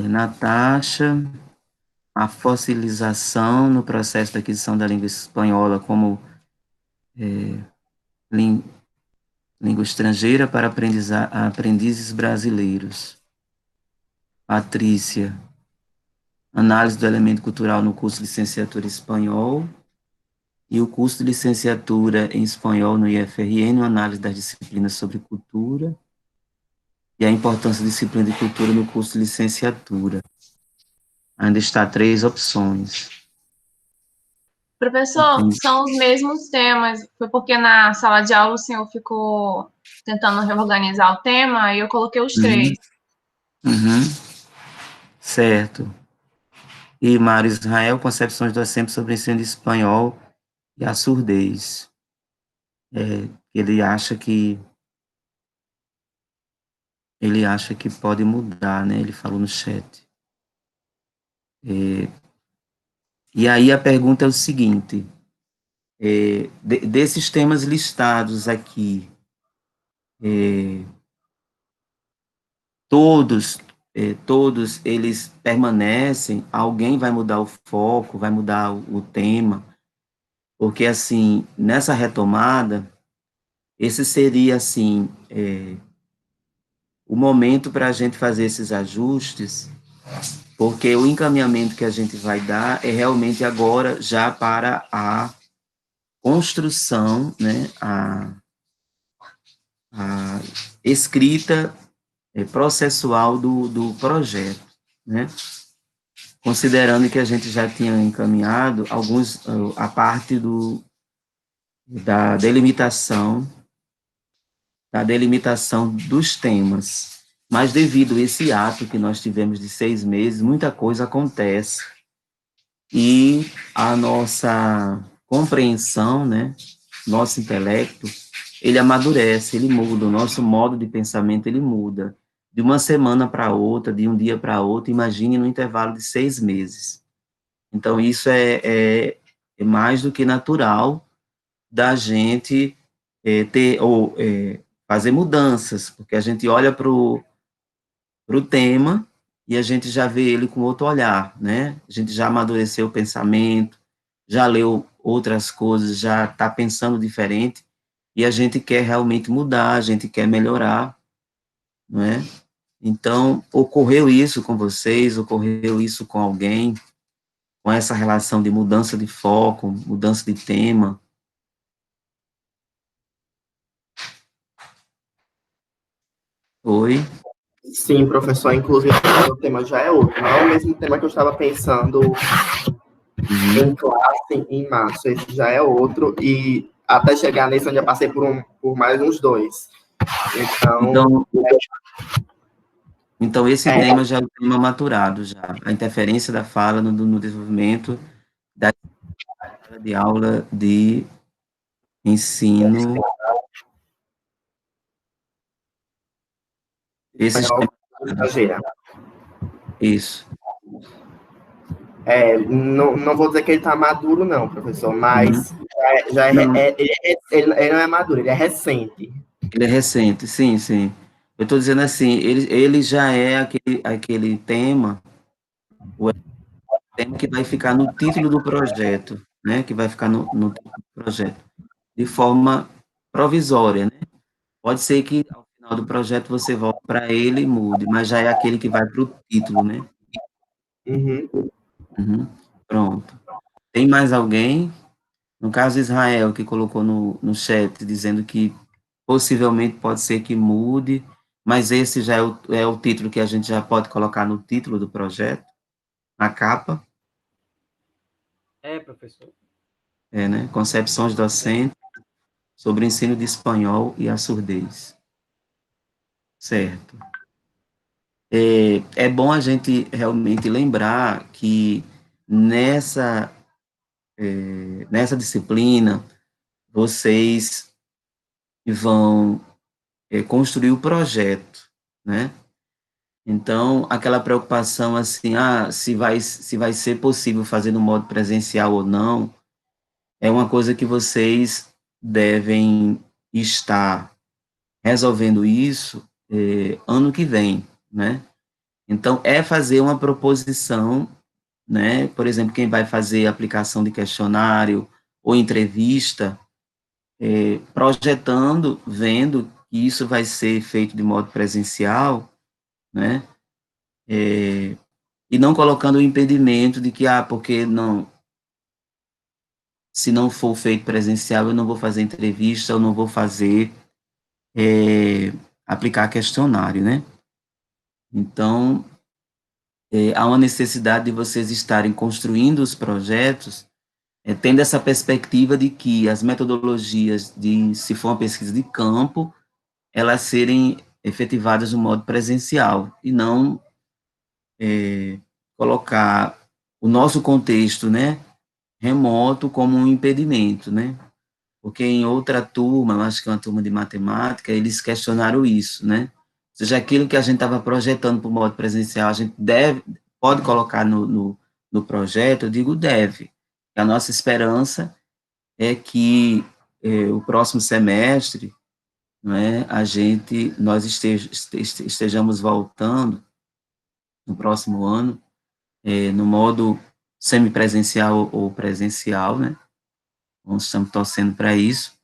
Natasha, a fossilização no processo da aquisição da língua espanhola como língua estrangeira para aprendizes brasileiros. Patrícia, análise do elemento cultural no curso de licenciatura em espanhol. e o curso de licenciatura em espanhol no IFRN, uma análise das disciplinas sobre cultura, e a importância da disciplina de cultura no curso de licenciatura. Ainda está 3 opções. Professor, são os mesmos temas. Foi porque na sala de aula o senhor ficou tentando reorganizar o tema e eu coloquei os 3. Certo. E Mário Israel, concepções docentes sobre o ensino de espanhol e a surdez. Ele acha que pode mudar, né? Ele falou no chat. E aí a pergunta é o seguinte, desses temas listados aqui, todos eles permanecem, alguém vai mudar o foco, vai mudar o tema, porque, assim, nessa retomada, esse seria, assim, o momento para a gente fazer esses ajustes, porque o encaminhamento que a gente vai dar é realmente agora já para a construção, né, a escrita processual do projeto, né, considerando que a gente já tinha encaminhado a parte da delimitação dos temas, mas devido a esse ato que nós tivemos de 6 meses, muita coisa acontece, e a nossa compreensão, né, nosso intelecto, ele amadurece, ele muda, o nosso modo de pensamento, ele muda, de uma semana para outra, de um dia para outro, imagine no intervalo de 6 meses. Então, isso é mais do que natural da gente fazer mudanças, porque a gente olha para o tema e a gente já vê ele com outro olhar, né? A gente já amadureceu o pensamento, já leu outras coisas, já está pensando diferente, e a gente quer realmente mudar, a gente quer melhorar, não é? Então, ocorreu isso com vocês, ocorreu isso com alguém, com essa relação de mudança de foco, mudança de tema? Oi? Sim, professor, inclusive o tema já é outro, não é o mesmo tema que eu estava pensando em classe em março, esse já é outro, e até chegar nesse eu já passei por mais uns 2. Então esse tema já é um tema maturado, já, a interferência da fala no desenvolvimento da de aula de ensino. Isso. Não vou dizer que ele está maduro, não, professor, mas ele não é maduro, ele é recente. Ele é recente, sim, sim. Eu estou dizendo assim, ele já é aquele tema, o tema que vai ficar no título do projeto, né? Que vai ficar no título do projeto, de forma provisória, né? Pode ser que ao final do projeto você volte para ele e mude, mas já é aquele que vai para o título, né? Pronto. Tem mais alguém? No caso, Israel, que colocou no chat, dizendo que possivelmente pode ser que mude, mas esse já é o título que a gente já pode colocar no título do projeto, na capa. Professor. Né? Concepções docentes sobre o ensino de espanhol e a surdez. Certo. É bom a gente realmente lembrar que nessa disciplina, vocês vão construir o projeto, né? Então, aquela preocupação assim, se vai ser possível fazer no modo presencial ou não, é uma coisa que vocês devem estar resolvendo isso ano que vem, né? Então, é fazer uma proposição, né? Por exemplo, quem vai fazer aplicação de questionário ou entrevista, projetando, vendo que isso vai ser feito de modo presencial, né? E não colocando o impedimento de que, porque não, se não for feito presencial, eu não vou fazer entrevista, eu não vou fazer, aplicar questionário, né? Então, há uma necessidade de vocês estarem construindo os projetos, tendo essa perspectiva de que as metodologias se for uma pesquisa de campo, elas serem efetivadas no modo presencial, e não colocar o nosso contexto, né, remoto como um impedimento, né? Porque em outra turma, eu acho que é uma turma de matemática, eles questionaram isso, né? Ou seja, aquilo que a gente estava projetando para o modo presencial, a gente pode colocar no projeto, eu digo deve. A nossa esperança é que o próximo semestre, não é, nós estejamos voltando no próximo ano, no modo semipresencial ou presencial, né? Nós estamos torcendo para isso.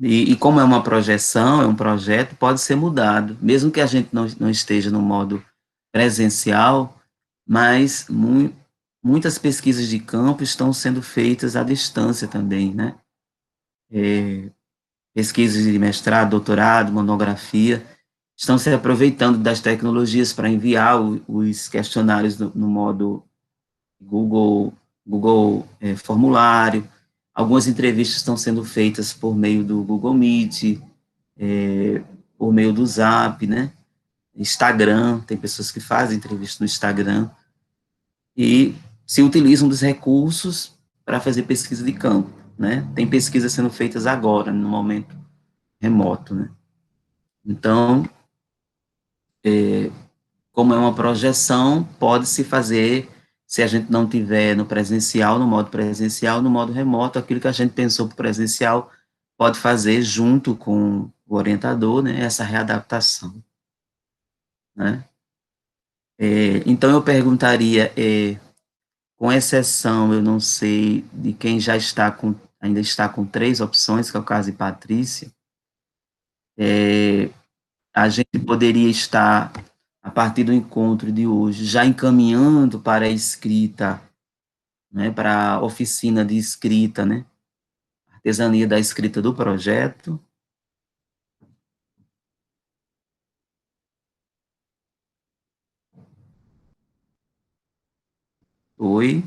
E como é uma projeção, é um projeto, pode ser mudado, mesmo que a gente não esteja no modo presencial, mas muitas pesquisas de campo estão sendo feitas à distância também, né? Pesquisas de mestrado, doutorado, monografia, estão se aproveitando das tecnologias para enviar os questionários no modo Google formulário. Algumas entrevistas estão sendo feitas por meio do Google Meet, por meio do Zap, né? Instagram, tem pessoas que fazem entrevista no Instagram, e se utilizam dos recursos para fazer pesquisa de campo, né? Tem pesquisas sendo feitas agora, no momento remoto, né? Então, como é uma projeção, pode-se fazer, se a gente não tiver no presencial, no modo presencial, no modo remoto, aquilo que a gente pensou para o presencial, pode fazer junto com o orientador, né, essa readaptação, né? Então, eu perguntaria, com exceção, eu não sei, de quem já ainda está com 3 opções, que é o caso de Patrícia, a gente poderia estar, a partir do encontro de hoje, já encaminhando para a escrita, né, para a oficina de escrita, né, artesania da escrita do projeto. Oi,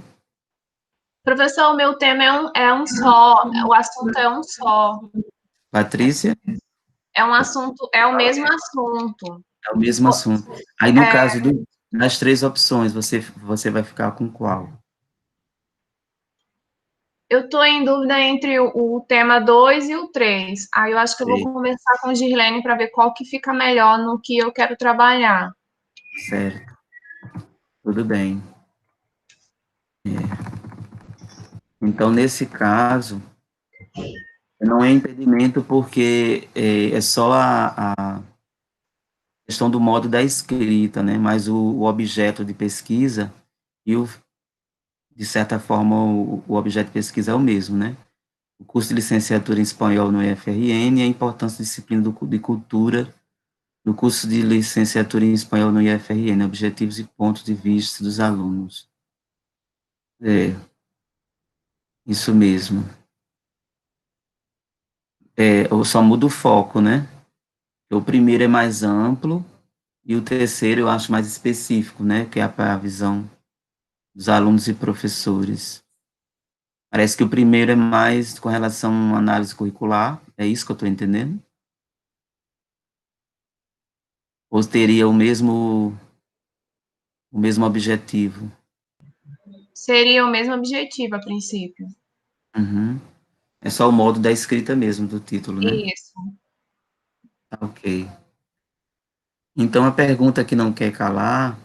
Professor, o meu tema é um só, o assunto é um só. Patrícia? É um assunto, é o mesmo assunto. É o mesmo assunto. Aí, no caso das 3 opções, você vai ficar com qual? Eu estou em dúvida entre o tema 2 e o 3. Aí eu acho que eu vou conversar com a Girlene para ver qual que fica melhor no que eu quero trabalhar. Certo. Tudo bem. Então, nesse caso, não é impedimento porque é só a questão do modo da escrita, né? Mas o objeto de pesquisa de certa forma, o objeto de pesquisa é o mesmo, né? O curso de licenciatura em espanhol no IFRN e a importância da disciplina de cultura no curso de licenciatura em espanhol no IFRN, objetivos e pontos de vista dos alunos. Isso mesmo. Eu só mudo o foco, né? O primeiro é mais amplo e o terceiro eu acho mais específico, né? Que é a visão dos alunos e professores. Parece que o primeiro é mais com relação à análise curricular, é isso que eu estou entendendo? Ou teria o mesmo objetivo? Seria o mesmo objetivo, a princípio. Uhum. É só o modo da escrita mesmo do título, né? Isso. Tá, ok. Então, a pergunta que não quer calar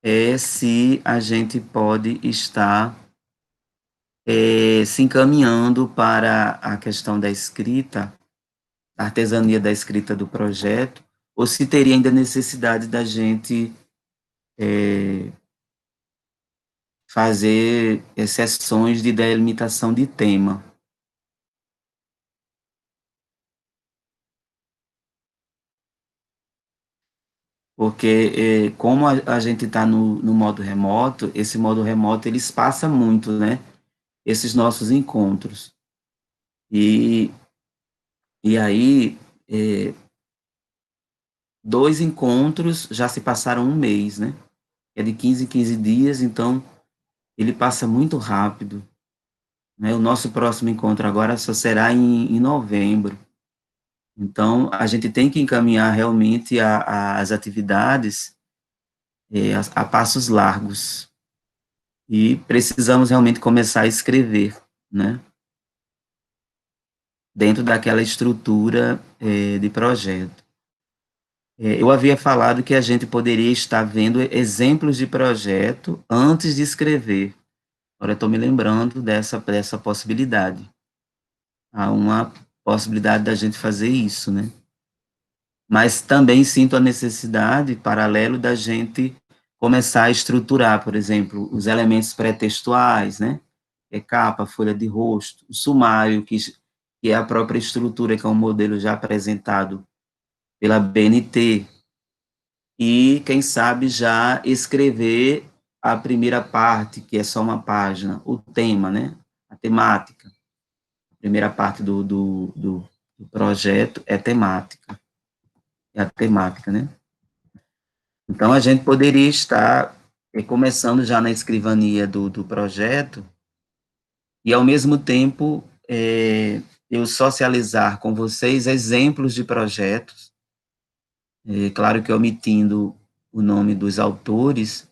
é se a gente pode estar se encaminhando para a questão da escrita, a artesania da escrita do projeto, ou se teria ainda necessidade da gente fazer sessões de delimitação de tema. Porque como a gente está no modo remoto, esse modo remoto ele espaça muito, né? esses nossos encontros. E aí, 2 encontros já se passaram um mês, né? É de 15 em 15 dias, então ele passa muito rápido, né? O nosso próximo encontro agora só será em novembro. Então, a gente tem que encaminhar realmente as atividades a passos largos. E precisamos realmente começar a escrever, né? Dentro daquela estrutura de projeto. Eu havia falado que a gente poderia estar vendo exemplos de projeto antes de escrever. Agora estou me lembrando dessa possibilidade. Há uma possibilidade da gente fazer isso, né? Mas também sinto a necessidade, paralelo, da gente começar a estruturar, por exemplo, os elementos pré-textuais, né? Capa, folha de rosto, o sumário, que é a própria estrutura, que é um modelo já apresentado pela BNT, e, quem sabe, já escrever a primeira parte, que é só uma página, o tema, né? A temática. A primeira parte do projeto é temática. É a temática, né? Então, a gente poderia estar começando já na escrivania do projeto e, ao mesmo tempo, eu socializar com vocês exemplos de projetos, claro que omitindo o nome dos autores,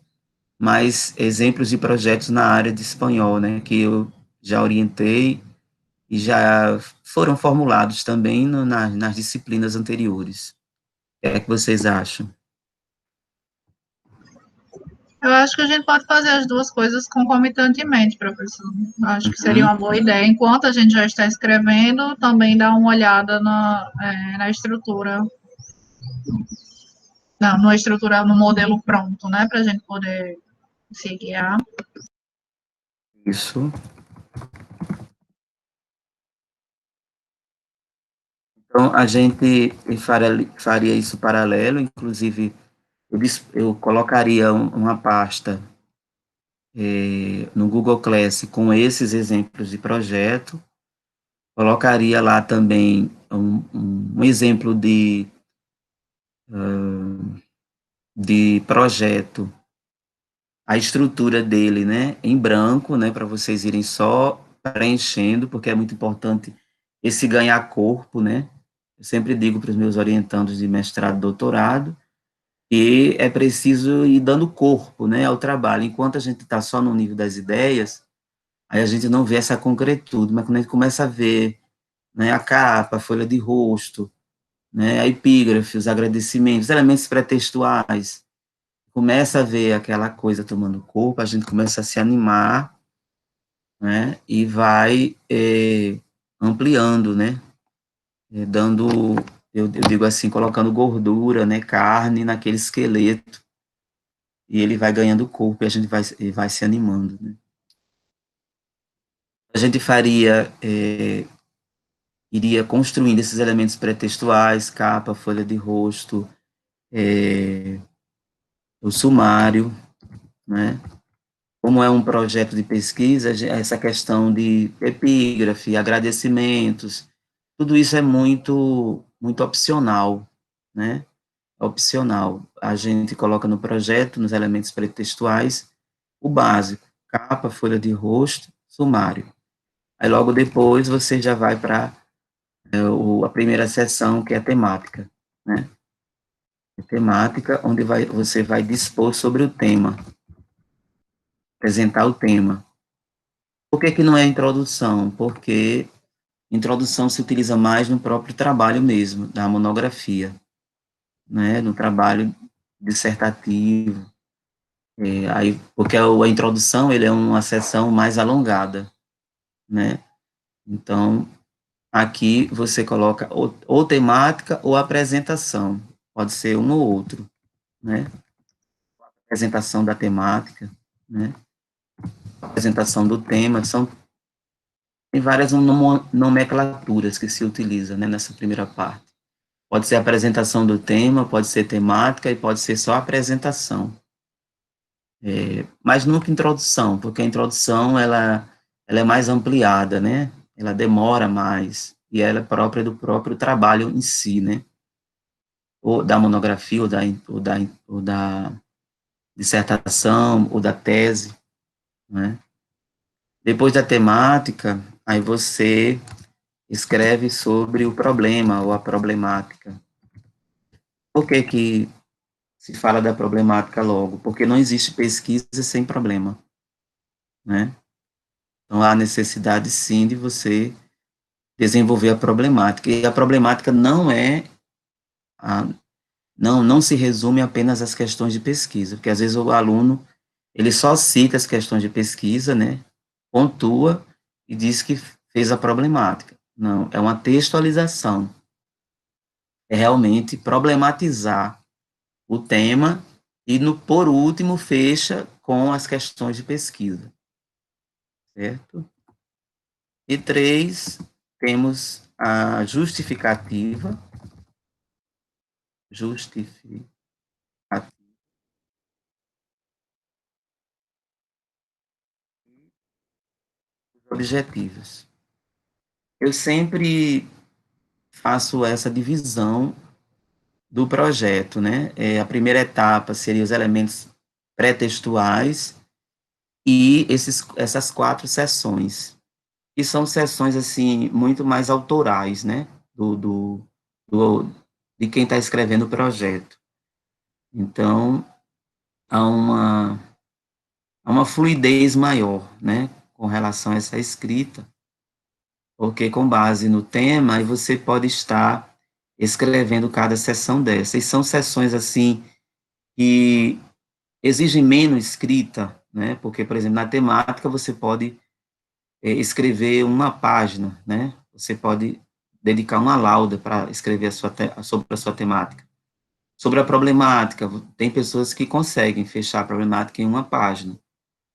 mas exemplos de projetos na área de espanhol, né, que eu já orientei e já foram formulados também nas disciplinas anteriores. O que é que vocês acham? Eu acho que a gente pode fazer as duas coisas concomitantemente, professor. Acho que seria uma boa ideia. Enquanto a gente já está escrevendo, também dar uma olhada na estrutura, no modelo pronto, né, para a gente poder se guiar. Isso. Então, a gente faria isso paralelo, inclusive, eu colocaria uma pasta no Google Class com esses exemplos de projeto, colocaria lá também um exemplo de projeto, a estrutura dele, né, em branco, né, para vocês irem só preenchendo, porque é muito importante esse ganhar corpo, né. Eu sempre digo para os meus orientandos de mestrado e doutorado que é preciso ir dando corpo, né, ao trabalho. Enquanto a gente está só no nível das ideias, aí a gente não vê essa concretude, mas quando a gente começa a ver, né, a capa, a folha de rosto, né, a epígrafe, os agradecimentos, os elementos pré-textuais, começa a ver aquela coisa tomando corpo, a gente começa a se animar, né, e vai ampliando, né, dando, eu digo assim, colocando gordura, né, carne naquele esqueleto, e ele vai ganhando corpo e a gente vai se animando, né. A gente iria construindo esses elementos pré-textuais, capa, folha de rosto, o sumário, né. Como é um projeto de pesquisa, essa questão de epígrafe, agradecimentos, tudo isso é muito, muito opcional, né? Opcional. A gente coloca no projeto, nos elementos pretextuais, o básico, capa, folha de rosto, sumário. Aí logo depois você já vai para a primeira seção, que é a temática, né? A temática, onde você vai dispor sobre o tema, apresentar o tema. Por que não é introdução? Porque introdução se utiliza mais no próprio trabalho mesmo, da monografia, né, no trabalho dissertativo, porque a introdução, ele é uma sessão mais alongada, né, então, aqui você coloca ou temática ou apresentação, pode ser um ou outro, né, apresentação da temática, né, apresentação do tema, tem várias nomenclaturas que se utilizam, né, nessa primeira parte. Pode ser a apresentação do tema, pode ser temática e pode ser só a apresentação. Mas nunca introdução, porque a introdução, ela ela é mais ampliada, né? Ela demora mais, e ela é própria do próprio trabalho em si, né? Ou da monografia, ou da dissertação, ou da tese, né? Depois da temática, aí você escreve sobre o problema ou a problemática. Por que que se fala da problemática logo? Porque não existe pesquisa sem problema, né? Então, há necessidade, sim, de você desenvolver a problemática. E a problemática não se resume apenas às questões de pesquisa, porque às vezes o aluno, ele só cita as questões de pesquisa, né? Pontua e diz que fez a problemática. Não, é uma textualização. É realmente problematizar o tema e, por último, fecha com as questões de pesquisa, certo? E 3, temos a justificativa, objetivos. Eu sempre faço essa divisão do projeto, né? A primeira etapa seria os elementos pré-textuais e essas 4 sessões, que são sessões, assim, muito mais autorais, né? Do, de quem está escrevendo o projeto. Então, há uma fluidez maior, né? Com relação a essa escrita, porque com base no tema, aí você pode estar escrevendo cada sessão dessas. E são sessões, assim, que exigem menos escrita, né? Porque, por exemplo, na temática você pode escrever uma página, né? Você pode dedicar uma lauda para escrever sobre a sua temática. Sobre a problemática, tem pessoas que conseguem fechar a problemática em uma página.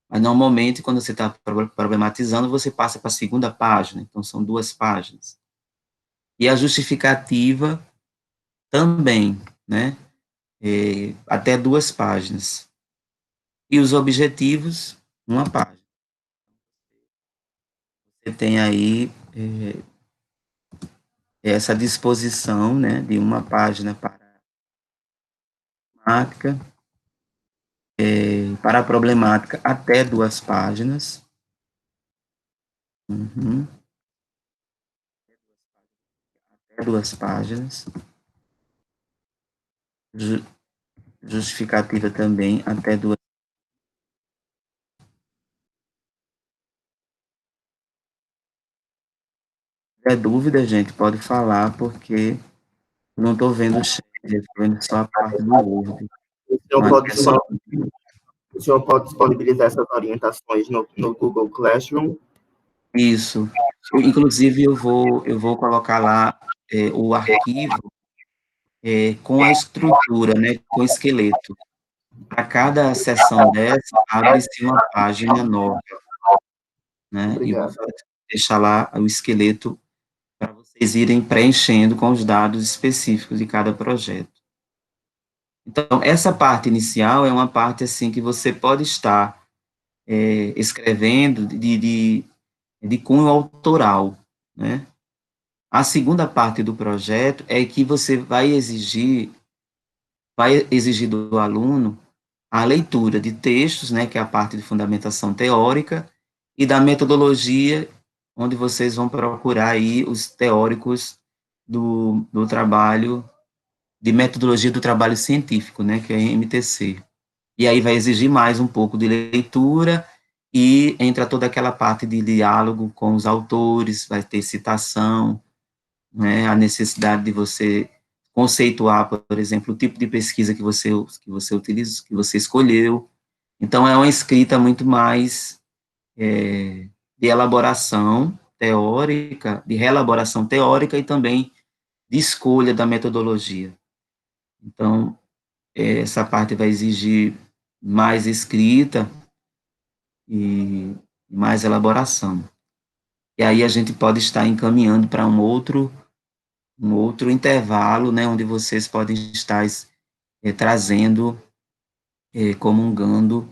Mas, normalmente, quando você está problematizando, você passa para a segunda página, então são 2 páginas. E a justificativa também, né? Até 2 páginas. E os objetivos, uma página. Você tem aí essa disposição, né, de uma página para a problemática até 2 páginas. Uhum. Até 2 páginas. Justificativa também até 2. Se tiver dúvida, gente, pode falar, porque eu não estou vendo o chat, estou vendo só a parte do Word. O senhor pode, o senhor pode disponibilizar essas orientações no Google Classroom? Isso. Inclusive, eu vou colocar lá o arquivo com a estrutura, né, com o esqueleto. Para cada sessão dessa, abre-se uma página nova, né? E vou deixar lá o esqueleto para vocês irem preenchendo com os dados específicos de cada projeto. Então, essa parte inicial é uma parte, assim, que você pode estar escrevendo de cunho autoral, né? A segunda parte do projeto é que você vai exigir do aluno a leitura de textos, né, que é a parte de fundamentação teórica, e da metodologia, onde vocês vão procurar aí os teóricos do trabalho, de metodologia do trabalho científico, né, que é a MTC. E aí vai exigir mais um pouco de leitura, e entra toda aquela parte de diálogo com os autores, vai ter citação, né, a necessidade de você conceituar, por exemplo, o tipo de pesquisa que você utiliza, que você escolheu. Então, é uma escrita muito mais de elaboração teórica, de reelaboração teórica e também de escolha da metodologia. Então, essa parte vai exigir mais escrita e mais elaboração. E aí a gente pode estar encaminhando para um outro intervalo, né, onde vocês podem estar trazendo, comungando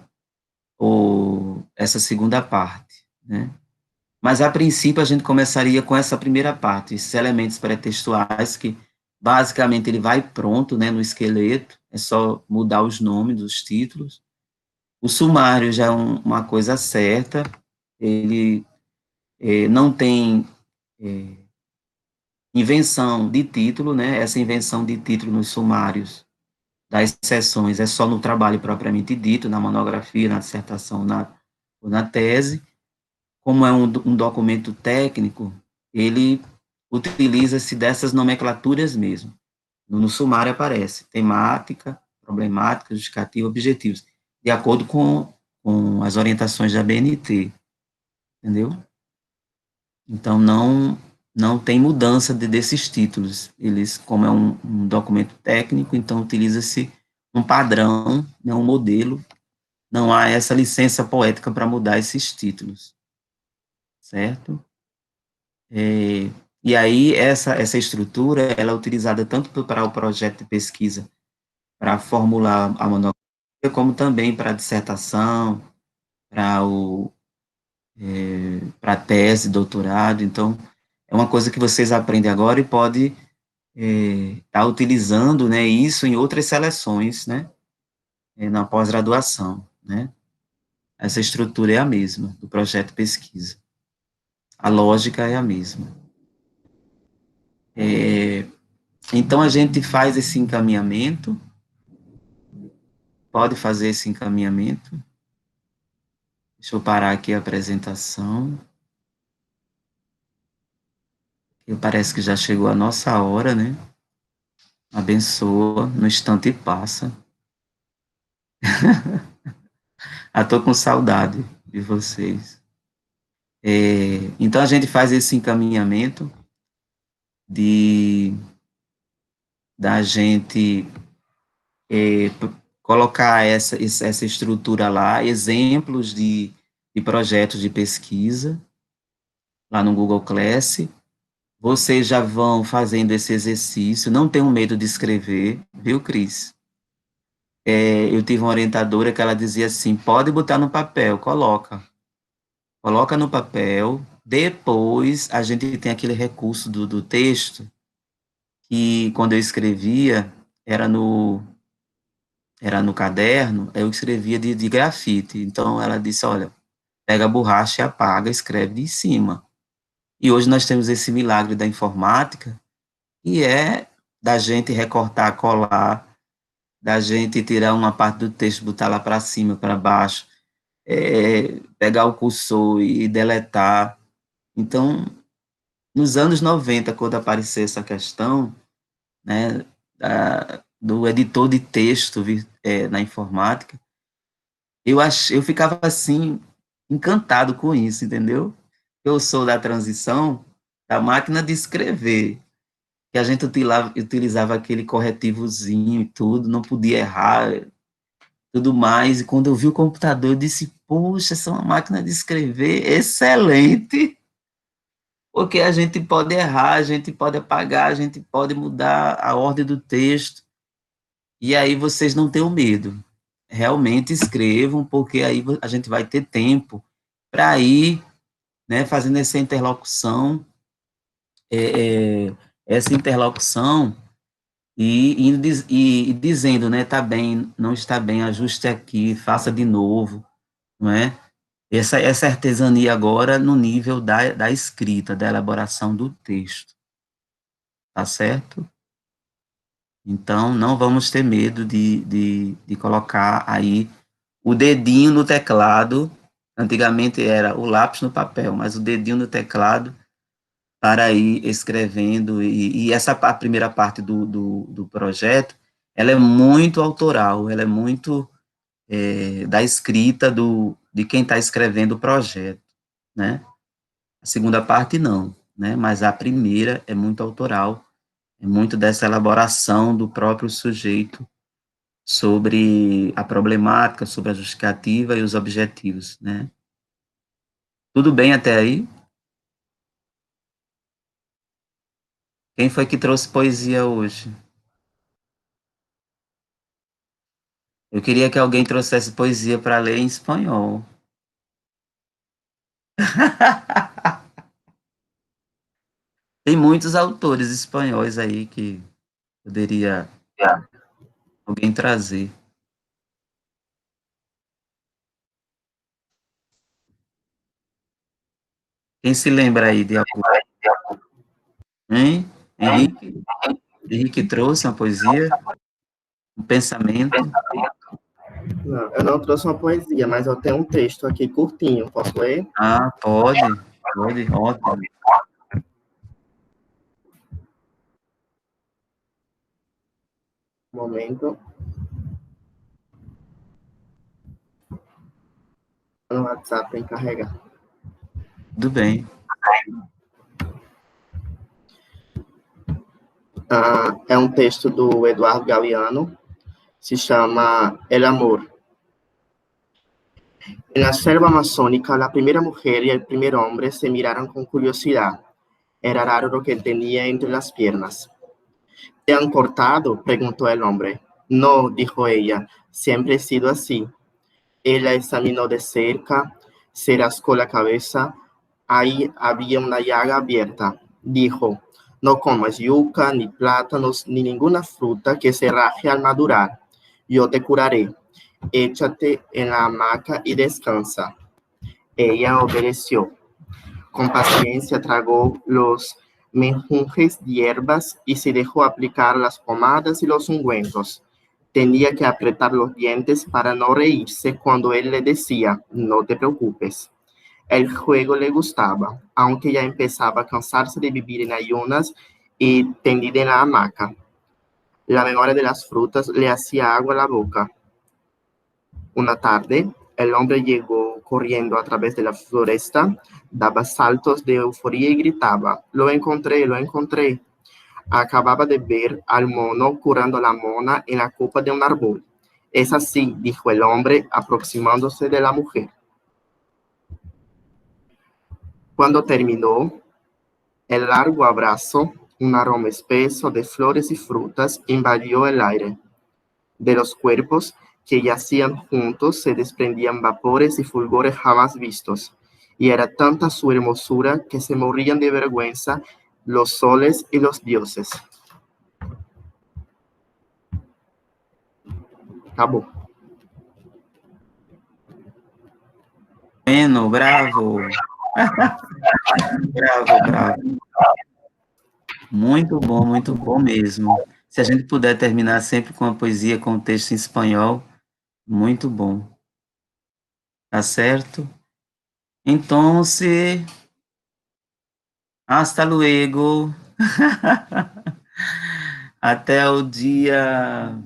essa segunda parte, né? Mas, a princípio, a gente começaria com essa primeira parte, esses elementos pré-textuais, que, basicamente, ele vai pronto, né, no esqueleto, é só mudar os nomes dos títulos. O sumário já é uma coisa certa, ele não tem invenção de título, né, essa invenção de título nos sumários das seções é só no trabalho propriamente dito, na monografia, na dissertação, ou na tese. Como é um documento técnico, ele utiliza-se dessas nomenclaturas mesmo. No sumário aparece temática, problemática, justificativa, objetivos, de acordo com as orientações da BNT, entendeu? Então, não tem mudança desses títulos. Eles, como é um documento técnico, então utiliza-se um padrão, né, um modelo, não há essa licença poética para mudar esses títulos, certo? E aí, essa estrutura, ela é utilizada tanto para o projeto de pesquisa, para formular a monografia, como também para a dissertação, para para a tese, doutorado. Então, é uma coisa que vocês aprendem agora e pode estar utilizando, né, isso em outras seleções, né, na pós-graduação, né. Essa estrutura é a mesma do projeto de pesquisa. A lógica é a mesma. Então, a gente faz esse encaminhamento, pode fazer esse encaminhamento. Deixa eu parar aqui a apresentação. Parece que já chegou a nossa hora, né? Abençoa, no instante passa. Tô com saudade de vocês. Então, a gente faz esse encaminhamento da gente colocar essa estrutura lá, exemplos de projetos de pesquisa, lá no Google Class. Vocês já vão fazendo esse exercício, não tenham medo de escrever, viu, Cris? Eu tive uma orientadora que ela dizia assim, pode botar no papel, coloca no papel, depois a gente tem aquele recurso do texto, que quando eu escrevia, era no caderno, eu escrevia de grafite, então ela disse, olha, pega a borracha e apaga, escreve de cima. E hoje nós temos esse milagre da informática, que é da gente recortar, colar, da gente tirar uma parte do texto, botar lá para cima, para baixo, pegar o cursor e deletar. Então, nos anos 90, quando apareceu essa questão, né, do editor de texto na informática, eu ficava assim, encantado com isso, entendeu? Eu sou da transição da máquina de escrever, que a gente utilizava aquele corretivozinho e tudo, não podia errar, tudo mais, e quando eu vi o computador, eu disse, poxa, essa é uma máquina de escrever excelente, porque a gente pode errar, a gente pode apagar, a gente pode mudar a ordem do texto, e aí vocês não tenham medo, realmente escrevam, porque aí a gente vai ter tempo para ir, né, fazendo essa interlocução e dizendo, né, tá bem, não está bem, ajuste aqui, faça de novo, não é? Essa artesania agora no nível da escrita, da elaboração do texto, tá certo? Então, não vamos ter medo de colocar aí o dedinho no teclado, antigamente era o lápis no papel, mas o dedinho no teclado para ir escrevendo, e essa a primeira parte do projeto, ela é muito autoral, ela é muito da escrita de quem está escrevendo o projeto, né? A segunda parte não, né? Mas a primeira é muito autoral, é muito dessa elaboração do próprio sujeito sobre a problemática, sobre a justificativa e os objetivos, né? Tudo bem até aí? Quem foi que trouxe poesia hoje? Eu queria que alguém trouxesse poesia para ler em espanhol. Tem muitos autores espanhóis aí que poderia alguém trazer. Quem se lembra aí de algum? Hein? Henrique? Henrique trouxe uma poesia, um pensamento. Não, eu não trouxe uma poesia, mas eu tenho um texto aqui curtinho. Posso ler? Ah, pode, ótimo. Um momento. No WhatsApp tem que carregar. Tudo bem. É um texto do Eduardo Galeano, se chama El Amor. En la selva amazónica, la primera mujer y el primer hombre se miraron con curiosidad. Era raro lo que tenía entre las piernas. ¿Te han cortado?, preguntó el hombre. No, dijo ella, siempre he sido así. Él la examinó de cerca, se rascó la cabeza. Ahí había una llaga abierta. Dijo, no comas yuca, ni plátanos, ni ninguna fruta que se raje al madurar. Yo te curaré. Échate en la hamaca y descansa. Ella obedeció. Con paciencia tragó los menjunjes de hierbas y se dejó aplicar las pomadas y los ungüentos. Tenía que apretar los dientes para no reírse cuando él le decía, no te preocupes. El juego le gustaba, aunque ya empezaba a cansarse de vivir en ayunas y tendida en la hamaca. La memoria de las frutas le hacía agua a la boca. Una tarde, el hombre llegó corriendo a través de la floresta, daba saltos de euforia y gritaba, lo encontré, lo encontré. Acababa de ver al mono curando a la mona en la copa de un árbol. Es así, dijo el hombre, aproximándose de la mujer. Cuando terminó, el largo abrazo, un aroma espeso de flores y frutas, invadió el aire. De los cuerpos que yacían juntos se desprendían vapores y fulgores jamás vistos, y era tanta su hermosura que se morían de vergüenza los soles y los dioses. Acabou. Bueno, bravo. Bravo. Muito bom mesmo. Se a gente puder terminar sempre com a poesia, com o texto em espanhol, muito bom. Tá certo? Então, hasta luego. Até o dia...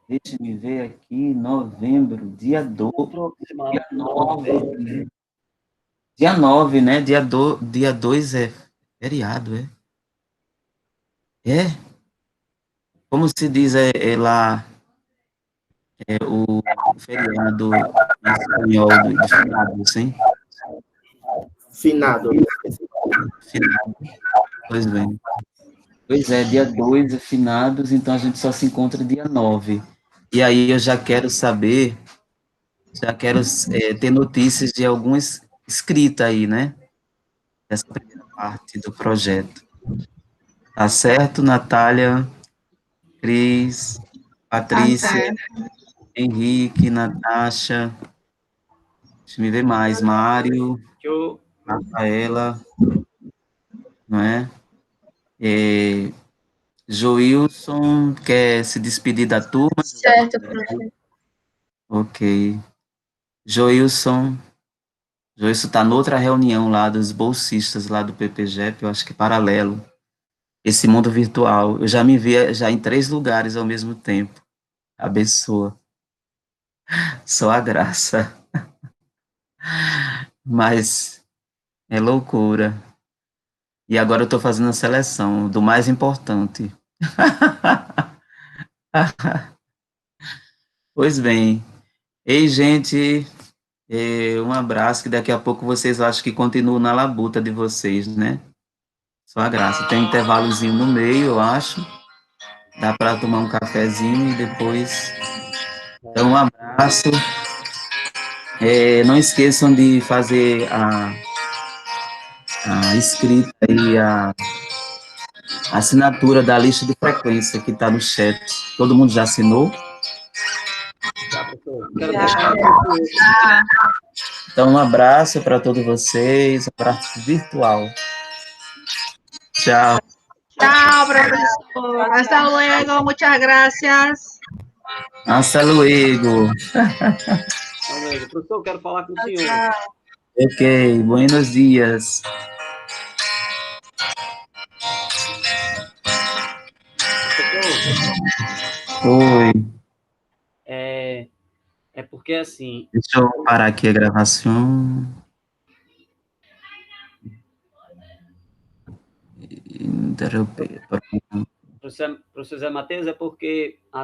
Deixa-me ver aqui, novembro, dia 9. Dia 9, né? Dia 2 é feriado, é? É? Como se diz lá, o feriado em espanhol de finados, hein? Finado. Finado. Pois bem. Pois é, dia 2 é finados, então a gente só se encontra dia 9. E aí eu já quero saber, ter notícias de alguma escrita aí, né? Dessa primeira parte do projeto. Tá certo, Natália, Cris, Patrícia, Henrique, Natasha, deixa eu ver mais, Mário, Rafaela, não é? Joilson, quer se despedir da turma? Certo, professor. Ok. Joilson está noutra reunião lá dos bolsistas lá do PPGEP, eu acho que paralelo. Esse mundo virtual. Eu já me vi já em 3 lugares ao mesmo tempo. Abençoa. Só a graça. Mas é loucura. E agora eu estou fazendo a seleção do mais importante. Pois bem. Ei, gente, um abraço, que daqui a pouco vocês acham que continuam na labuta de vocês, né? Só a graça. Tem um intervalozinho no meio, eu acho. Dá para tomar um cafezinho e depois... Então, um abraço. Não esqueçam de fazer a escrita e assinatura da lista de frequência que está no chat. Todo mundo já assinou? Tá, professor. Quero deixar aqui. Então, um abraço para todos vocês, um abraço virtual. Tchau. Chao, profesor. Hasta luego. Muchas gracias. Hasta luego. Professor, quero falar com o senhor. Ok, buenos dias. Oi. É porque, assim... Deixa eu parar aqui a gravação. Interromper. Professor Zé Matheus, é porque a